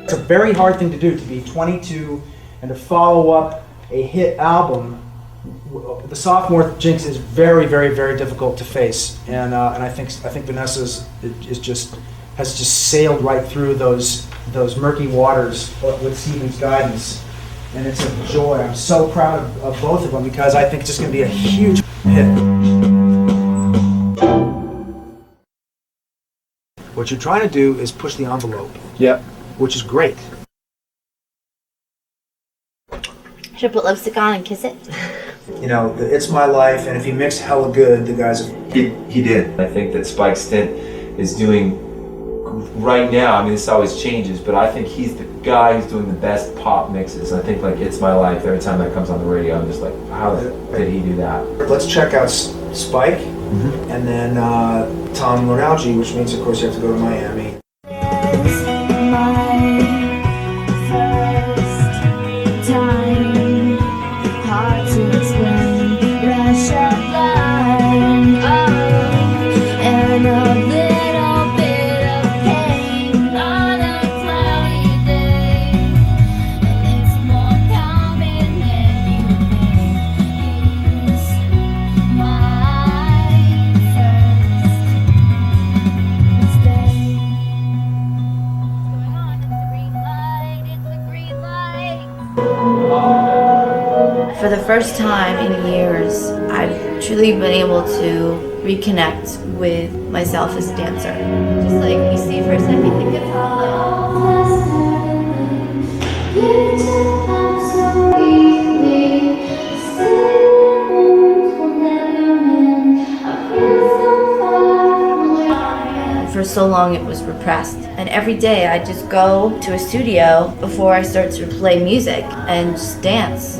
It's a very hard thing to do, to be 22 and to follow up a hit album. The sophomore jinx is very, very, very difficult to face, and I think Vanessa has just sailed right through those murky waters with Stephen's guidance, and it's a joy. I'm so proud of both of them because I think it's just going to be a huge hit. What you're trying to do is push the envelope. Yep. Which is great. Should I put lipstick on and kiss it? It's My Life, and if he mixed hella good, the guys... He did. I think that Spike Stint is doing, right now, this always changes, but I think he's the guy who's doing the best pop mixes. I think like It's My Life, every time that comes on the radio, I'm just like, how did he do that? Let's check out Spike, and then Tom Loralgi, which means, of course, you have to go to Miami. For the first time in years, I've truly been able to reconnect with myself as a dancer. Just like you see for a second, it gets For so long it was repressed, and every day I just go to a studio before I start to play music and just dance.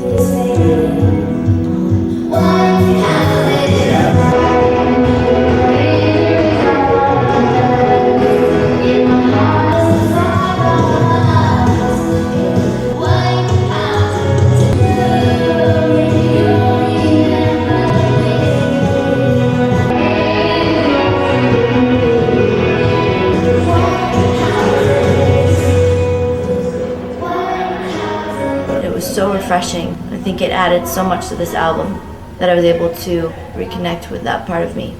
refreshing. I think it added so much to this album that I was able to reconnect with that part of me.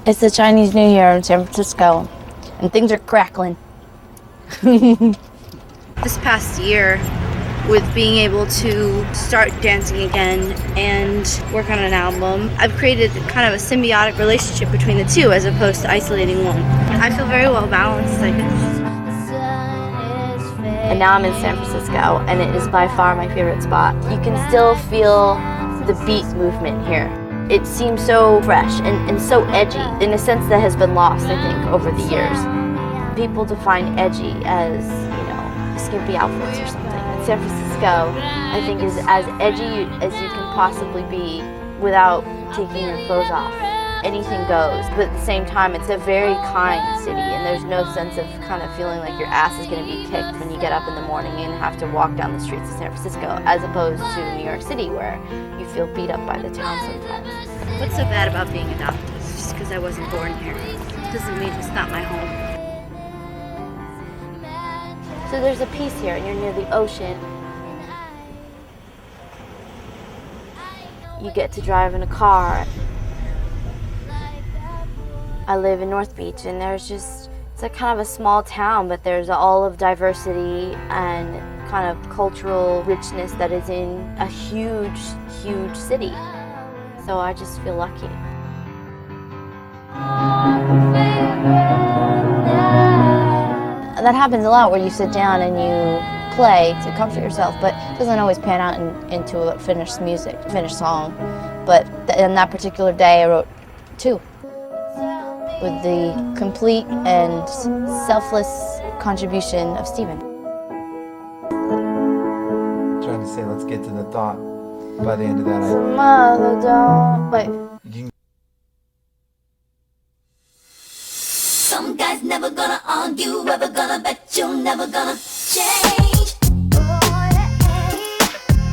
It's the Chinese New Year in San Francisco, and things are crackling. This past year, with being able to start dancing again and work on an album, I've created kind of a symbiotic relationship between the two as opposed to isolating one. I feel very well balanced, I guess. And now I'm in San Francisco, and it is by far my favorite spot. You can still feel the beat movement here. It seems so fresh and so edgy, in a sense that has been lost, I think, over the years. People define edgy as, you know, skimpy outfits or something. And San Francisco, I think, is as edgy as you can possibly be without taking your clothes off. Anything goes, but at the same time, it's a very kind city, and there's no sense of kind of feeling like your ass is going to be kicked when you get up in the morning and have to walk down the streets of San Francisco, as opposed to New York City, where you feel beat up by the town sometimes. What's so bad about being adopted? Just because I wasn't born here doesn't mean it's not my home. So there's a piece here, and you're near the ocean. You get to drive in a car. I live in North Beach, and it's a kind of a small town, but there's all of diversity and kind of cultural richness that is in a huge, huge city. So I just feel lucky. That happens a lot, where you sit down and you play to comfort yourself, but it doesn't always pan out into a finished song. But in that particular day, I wrote 2. With the complete and selfless contribution of Stephen. Trying to say, let's get to the thought. By the end of that, Mother, don't wait. Some guys never gonna argue, ever gonna bet you're never gonna change.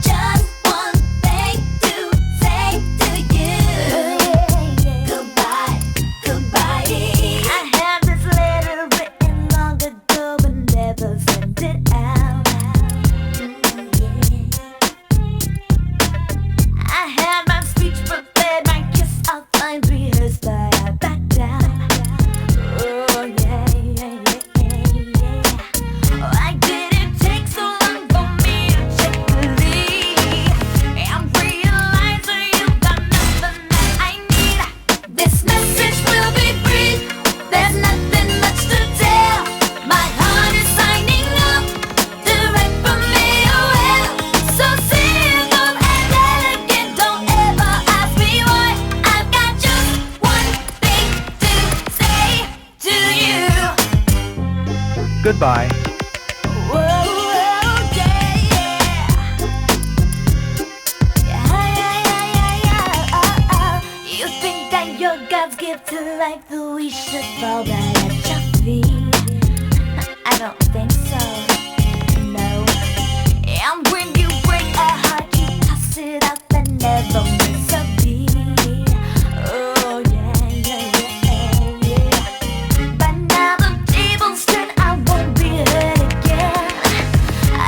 Just one thing to say to you. Goodbye, goodbye. I had this letter written long ago, but never sent it out. I had my speech prepared, my kiss outline rehearsed, but I backed down. Oh yeah, yeah, yeah, yeah. Oh, I didn't take so long for me to check the lead. I'm realizing you got nothing that I need. This message will be brief. There's nothing much to tell. My heart is signing up direct from AOL. So simple and elegant. Don't ever ask me why. I've got just one thing to say to you. Goodbye. Whoa, yeah, yeah. Yeah. You think that you're God's gift to like the we should fall right at your feet? I don't think so. No. And when you break a heart, you toss it up and never miss a beat. Oh yeah, yeah, yeah, yeah. But now the tables turn, I won't be hurt again.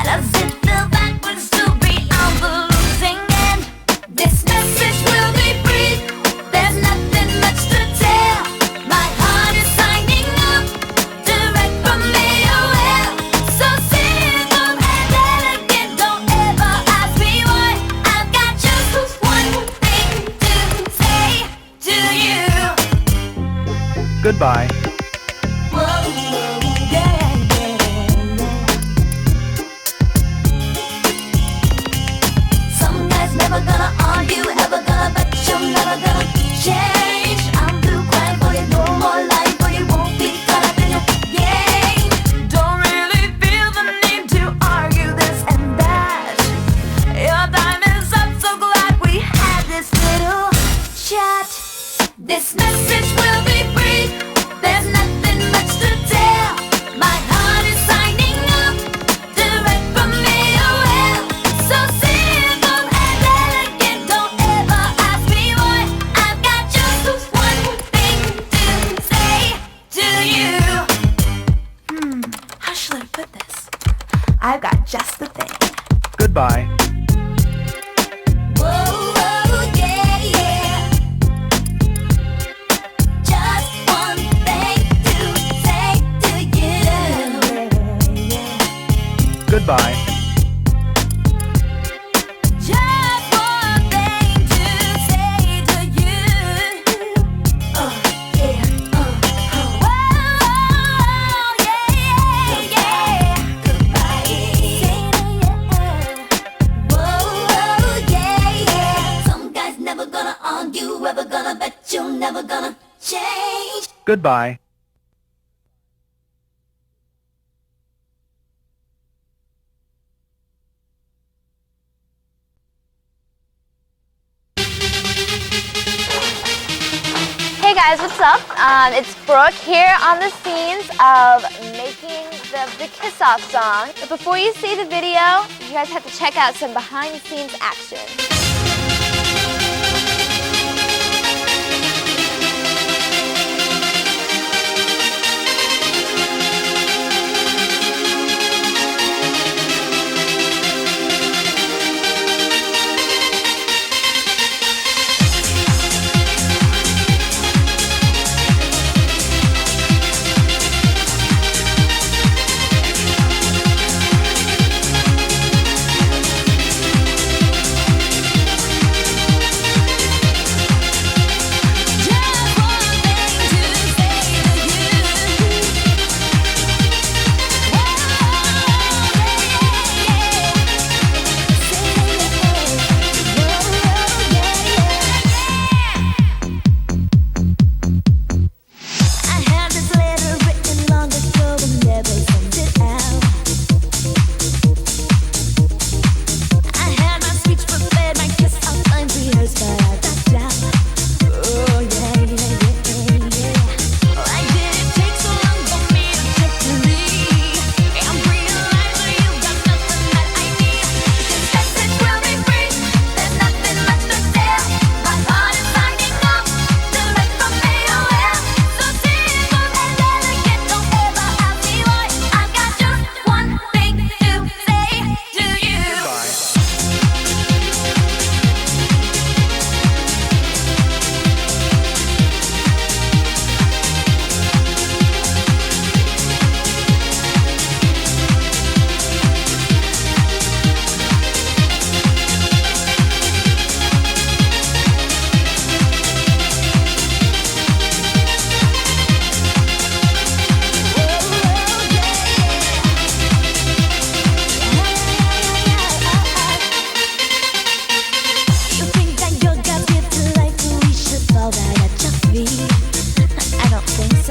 Does it feel backwards to be on the losing end? This message will be brief. There's nothing much to tell. My heart is signing up direct from AOL. So simple and elegant. Don't ever ask me why. I've got just one thing to say to you. Goodbye. Whoa, yeah, yeah, yeah. Some guys never gonna argue, ever gonna bet you're never gonna change. I'm through crying for you, no more lying for you, won't be caught up in your game. Don't really feel the need to argue this and that. Your time is up, so glad we had this little chat. This message will be brief. There's nothing much to tell. My heart is signing up direct from AOL. So simple and elegant. Don't ever ask me why. I've got just Goodbye. Hey guys, what's up? It's Brooke here on the scenes of making the Kiss Off song. But before you see the video, you guys have to check out some behind the scenes action.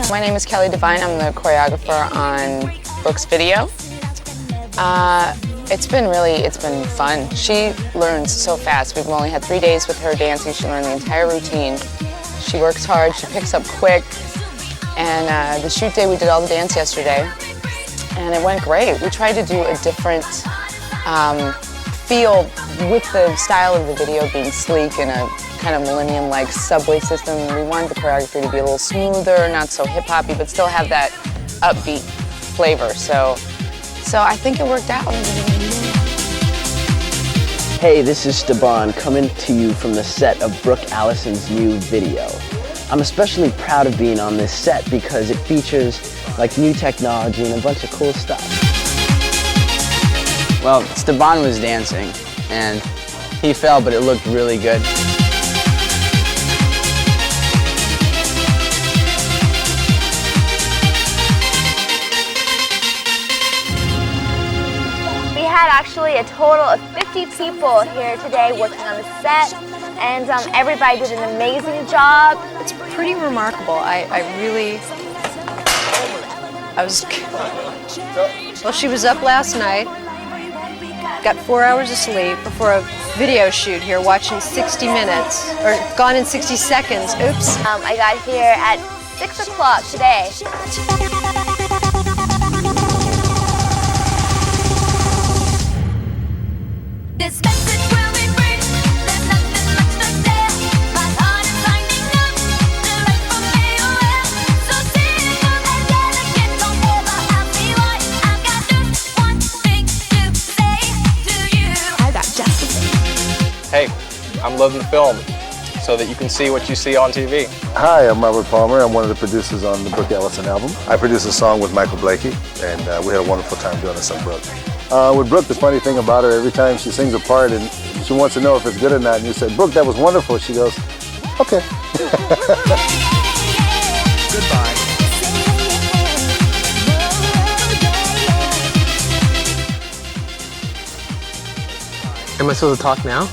My name is Kelly Devine. I'm the choreographer on Brooke's video. It's been fun. She learns so fast. We've only had 3 days with her dancing. She learned the entire routine. She works hard, she picks up quick. And the shoot day, we did all the dance yesterday. And it went great. We tried to do a different feel with the style of the video being sleek and a kind of millennium-like subway system. We wanted the choreography to be a little smoother, not so hip-hoppy, but still have that upbeat flavor. So I think it worked out. Hey, this is Steban coming to you from the set of Brooke Allison's new video. I'm especially proud of being on this set because it features like new technology and a bunch of cool stuff. Well, Steban was dancing and he fell, but it looked really good. We had actually a total of 50 people here today working on the set, and everybody did an amazing job. It's pretty remarkable. Well, she was up last night, got 4 hours of sleep before a video shoot here, watching 60 minutes, or Gone in 60 Seconds, oops. I got here at 6 o'clock today. Hey, I'm loading the film so that you can see what you see on TV. Hi, I'm Robert Palmer. I'm one of the producers on the Brooke Allison album. I produced a song with Michael Blakey, and we had a wonderful time doing this on Brooke. With Brooke, the funny thing about her, every time she sings a part and she wants to know if it's good or not, and you say, Brooke, that was wonderful, she goes, okay. Goodbye. Am I supposed to talk now?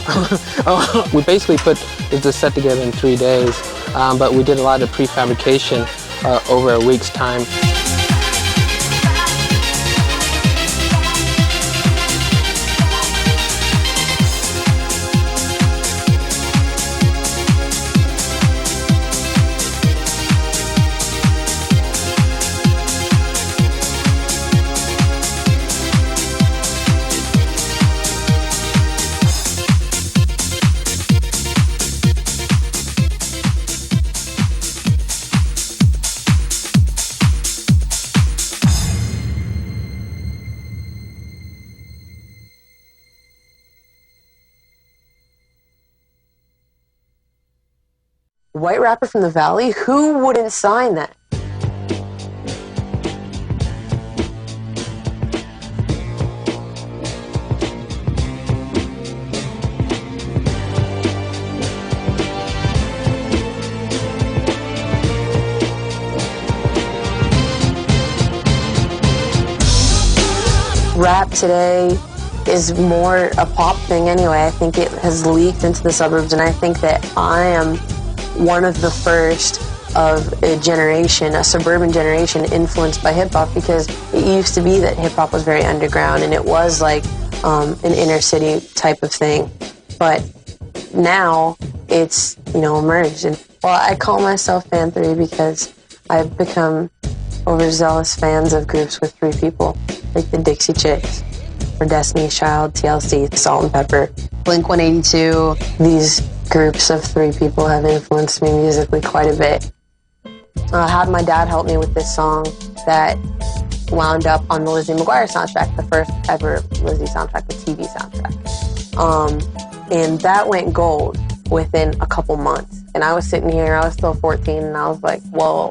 We basically put the set together in 3 days, but we did a lot of prefabrication over a week's time. White rapper from the Valley? Who wouldn't sign that? Rap today is more a pop thing anyway. I think it has leaked into the suburbs, and I think that I am one of the first of a generation, a suburban generation influenced by hip-hop, because it used to be that hip-hop was very underground and it was like an inner city type of thing. But now it's, emerged. And, well, I call myself Fan 3 because I've become overzealous fans of groups with 3 people, like the Dixie Chicks, or Destiny's Child, TLC, Salt-N-Pepa, Blink-182. These groups of 3 people have influenced me musically quite a bit. I had my dad help me with this song that wound up on the Lizzie McGuire soundtrack, the first ever Lizzie soundtrack, the TV soundtrack. And that went gold within a couple months. And I was sitting here, I was still 14, and I was like, well,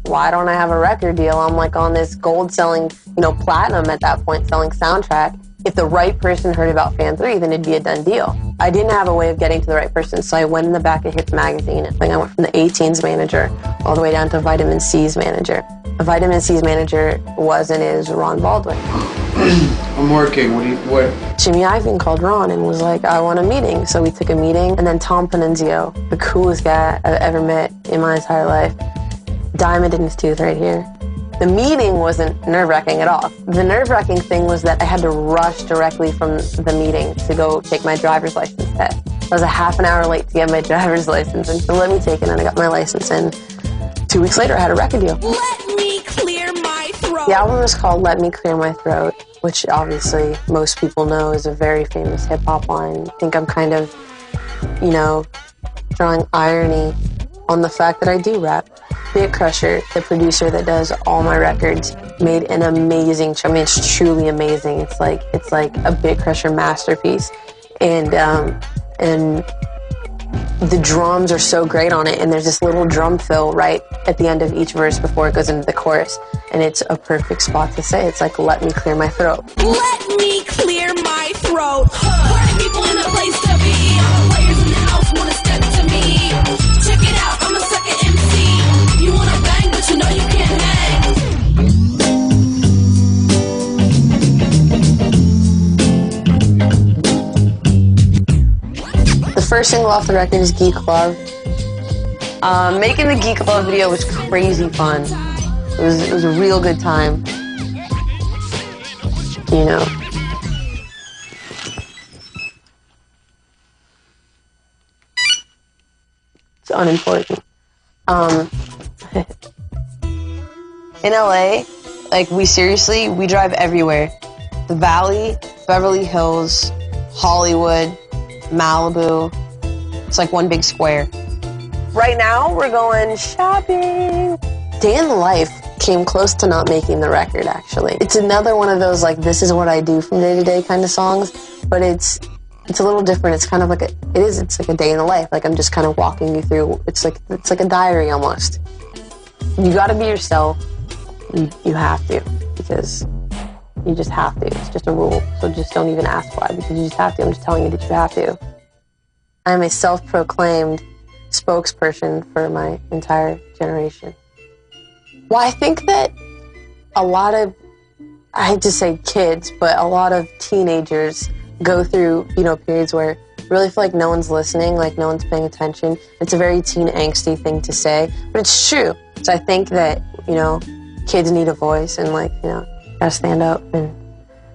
why don't I have a record deal? I'm like on this gold selling, platinum at that point selling soundtrack. If the right person heard about Fan 3, then it'd be a done deal. I didn't have a way of getting to the right person, so I went in the back of Hits magazine. I went from the A-Teens manager all the way down to Vitamin C's manager. Vitamin C's manager was and is Ron Baldwin. I'm working. What? Jimmy Iovine called Ron and was like, I want a meeting. So we took a meeting, and then Tom Panunzio, the coolest guy I've ever met in my entire life, diamond in his tooth right here. The meeting wasn't nerve-wracking at all. The nerve-wracking thing was that I had to rush directly from the meeting to go take my driver's license test. I was a half an hour late to get my driver's license, and so let me take it, and I got my license, and 2 weeks later I had a record deal. Let me clear my throat. The album is called Let Me Clear My Throat, which obviously most people know is a very famous hip-hop line. I think I'm kind of, drawing irony on the fact that I do rap. Bit Crusher, the producer that does all my records, made an amazing, it's truly amazing. It's like a Bit Crusher masterpiece. And the drums are so great on it, and there's this little drum fill right at the end of each verse before it goes into the chorus. And it's a perfect spot to say, it's like, let me clear my throat. Let me clear my throat. Party people in the place to be. All the players in the house wanna step to me. Check it out, I'm a second MC. You wanna bang, but you know you can't hang. The first single off the record is Geek Love. Making the Geek Love video was crazy fun. It was a real good time. It's unimportant. In LA, we drive everywhere. The Valley, Beverly Hills, Hollywood, Malibu. It's like one big square. Right now, we're going shopping. Day in the Life came close to not making the record, actually. It's another one of those, this is what I do from day to day kind of songs, but it's a little different. It's kind of like it's like a day in the life. I'm just kind of walking you through. It's like a diary almost. You gotta be yourself. You have to, because you just have to. It's just a rule. So just don't even ask why, because you just have to. I'm just telling you that you have to. I'm a self-proclaimed spokesperson for my entire generation. Well, I think that a lot of, I hate to say kids, but a lot of teenagers go through, periods where really feel like no one's listening, like no one's paying attention. It's a very teen angsty thing to say, but it's true. So I think that, you know, kids need a voice and, like, you know, gotta stand up and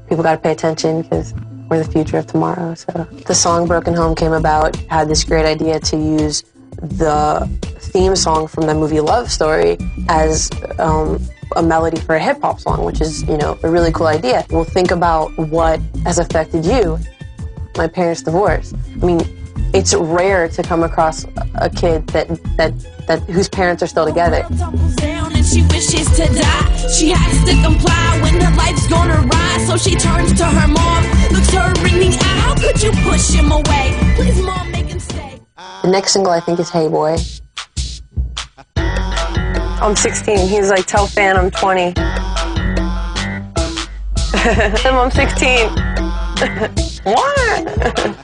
people gotta pay attention because we're the future of tomorrow. So the song Broken Home came about, had this great idea to use the theme song from the movie Love Story as a melody for a hip-hop song, which is, you know, a really cool idea. Well, think about what has affected you. My parents' divorce. I mean, it's rare to come across a kid that whose parents are still together. She wishes to die. She has to comply when her life's gonna rise. So she turns to her mom, looks her in the eye. How could you push him away? Please, mom, make him stay. The next single, I think, is Hey Boy. I'm 16. He's like, tell Fan I'm 20. I'm 16. What?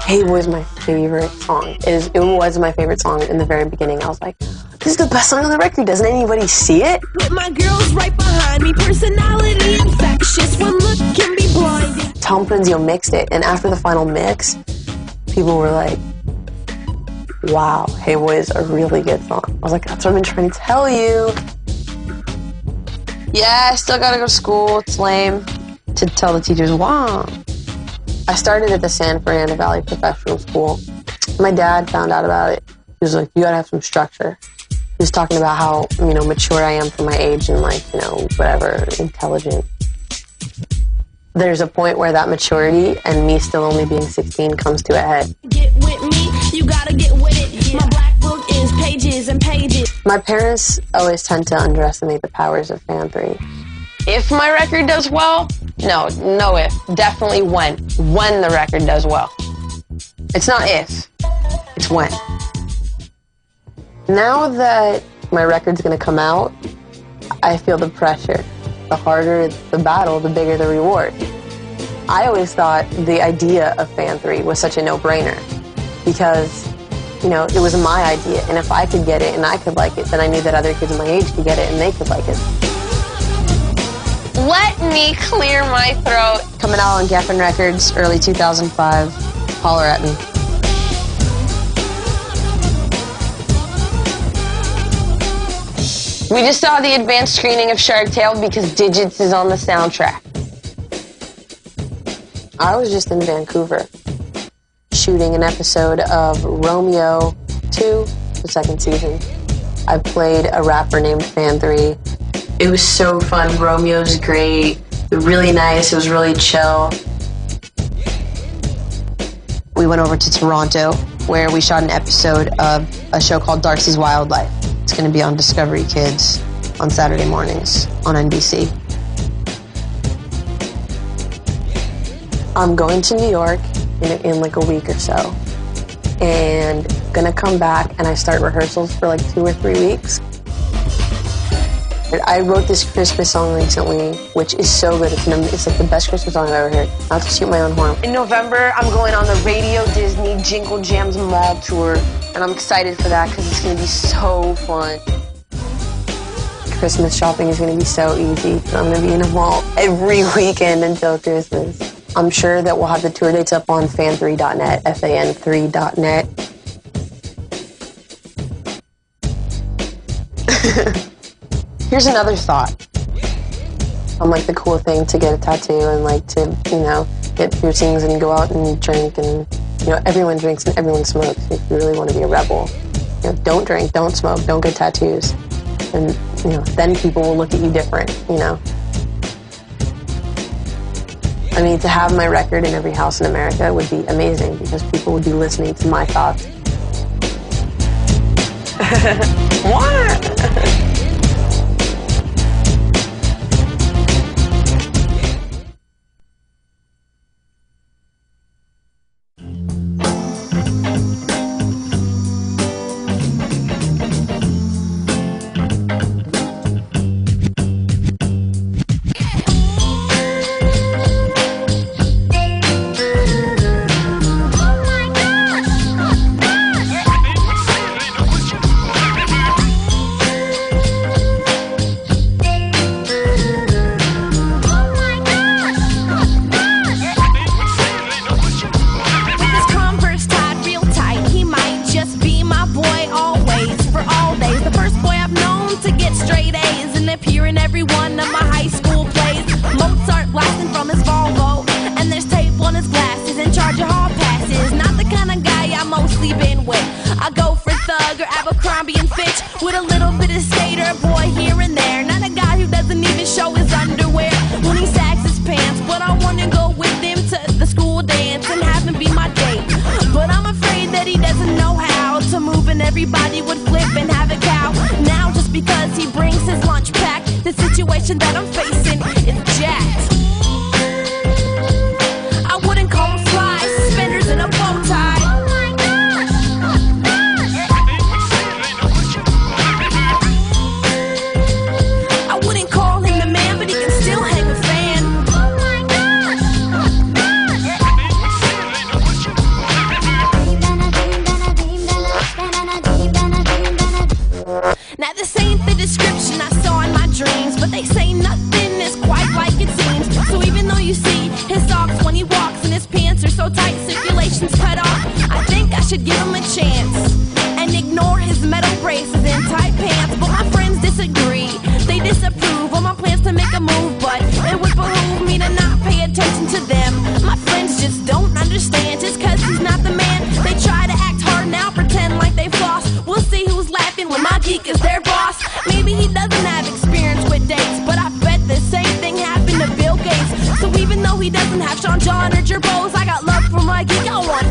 Hey Boy is my favorite song. It was my favorite song in the very beginning. I was like, this is the best song on the record. Doesn't anybody see it? With my girls right behind me, personality infectious. One look can be blinding. Tom Prinzio mixed it, and after the final mix, people were like, wow, Hey Boy is a really good song. I was like, that's what I've been trying to tell you. Yeah, I still gotta go to school. It's lame to tell the teachers, wow. I started at the San Fernando Valley Professional School. My dad found out about it. He was like, you gotta have some structure. He was talking about how, you know, mature I am for my age and, like, you know, whatever, intelligent. There's a point where that maturity and me still only being 16 comes to a head. Get with me, you gotta get with it. My black book is pages and pages. My parents always tend to underestimate the powers of Fan 3. If my record does well, no if, definitely when the record does well. It's not if, it's when. Now that my record's gonna come out, I feel the pressure. The harder the battle, the bigger the reward. I always thought the idea of Fan 3 was such a no-brainer because, you know, it was my idea, and if I could get it and I could like it, then I knew that other kids my age could get it and they could like it. Let me clear my throat. Coming out on Geffen Records, early 2005. Holler at me. We just saw the advanced screening of Shark Tale because Digits is on the soundtrack. I was just in Vancouver shooting an episode of Romeo 2, the second season. I played a rapper named Fan 3. It was so fun. Romeo's great, really nice, it was really chill. We went over to Toronto where we shot an episode of a show called Darcy's Wildlife. It's going to be on Discovery Kids on Saturday mornings on NBC. I'm going to New York in like a week or so and gonna come back and I start rehearsals for like 2 or 3 weeks. I wrote this Christmas song recently, which is so good. It's like the best Christmas song I've ever heard. I'll have to shoot my own horn. In November, I'm going on the Radio Disney Jingle Jams Mall Tour, and I'm excited for that because it's going to be so fun. Christmas shopping is going to be so easy. I'm going to be in a mall every weekend until Christmas. I'm sure that we'll have the tour dates up on fan3.net, fan3.net. Here's another thought. I'm like the cool thing to get a tattoo and like to, you know, get piercings and go out and drink and, you know, everyone drinks and everyone smokes. If you really want to be a rebel, you know, don't drink, don't smoke, don't get tattoos. And, you know, then people will look at you different, you know. I mean, to have my record in every house in America would be amazing because people would be listening to my thoughts. What? a boy here and there, not a guy who doesn't even show his underwear when he sags his pants. But I wanna go with him to the school dance and have him be my date. But I'm afraid that he doesn't know how to move, and everybody would flip and have a cow. Now just because he brings his lunch pack, the situation that I'm facing is jacked. I wouldn't call him fly, suspenders and a bow tie. I wouldn't call him the man, but he can still hang a fan. Now this ain't the description I saw in my dreams, but they say nothing is quite like it seems. So even though you see his socks when he walks and his pants are so tight, circulation's cut off, I think I should give him a chance and ignore his metal braces and tight pants. But my friends disagree, they disapprove of my plans to make a move, but it would behoove me to not pay attention to them. My friends just don't understand, just cause he's not the man. They try to act hard now, pretend like they floss. We'll see who's laughing when my geek is their boss. Maybe he doesn't have experience with dates, but I bet the same thing happened to Bill Gates. So even though he doesn't have Sean John or Gerbose, I got love for my geek. I want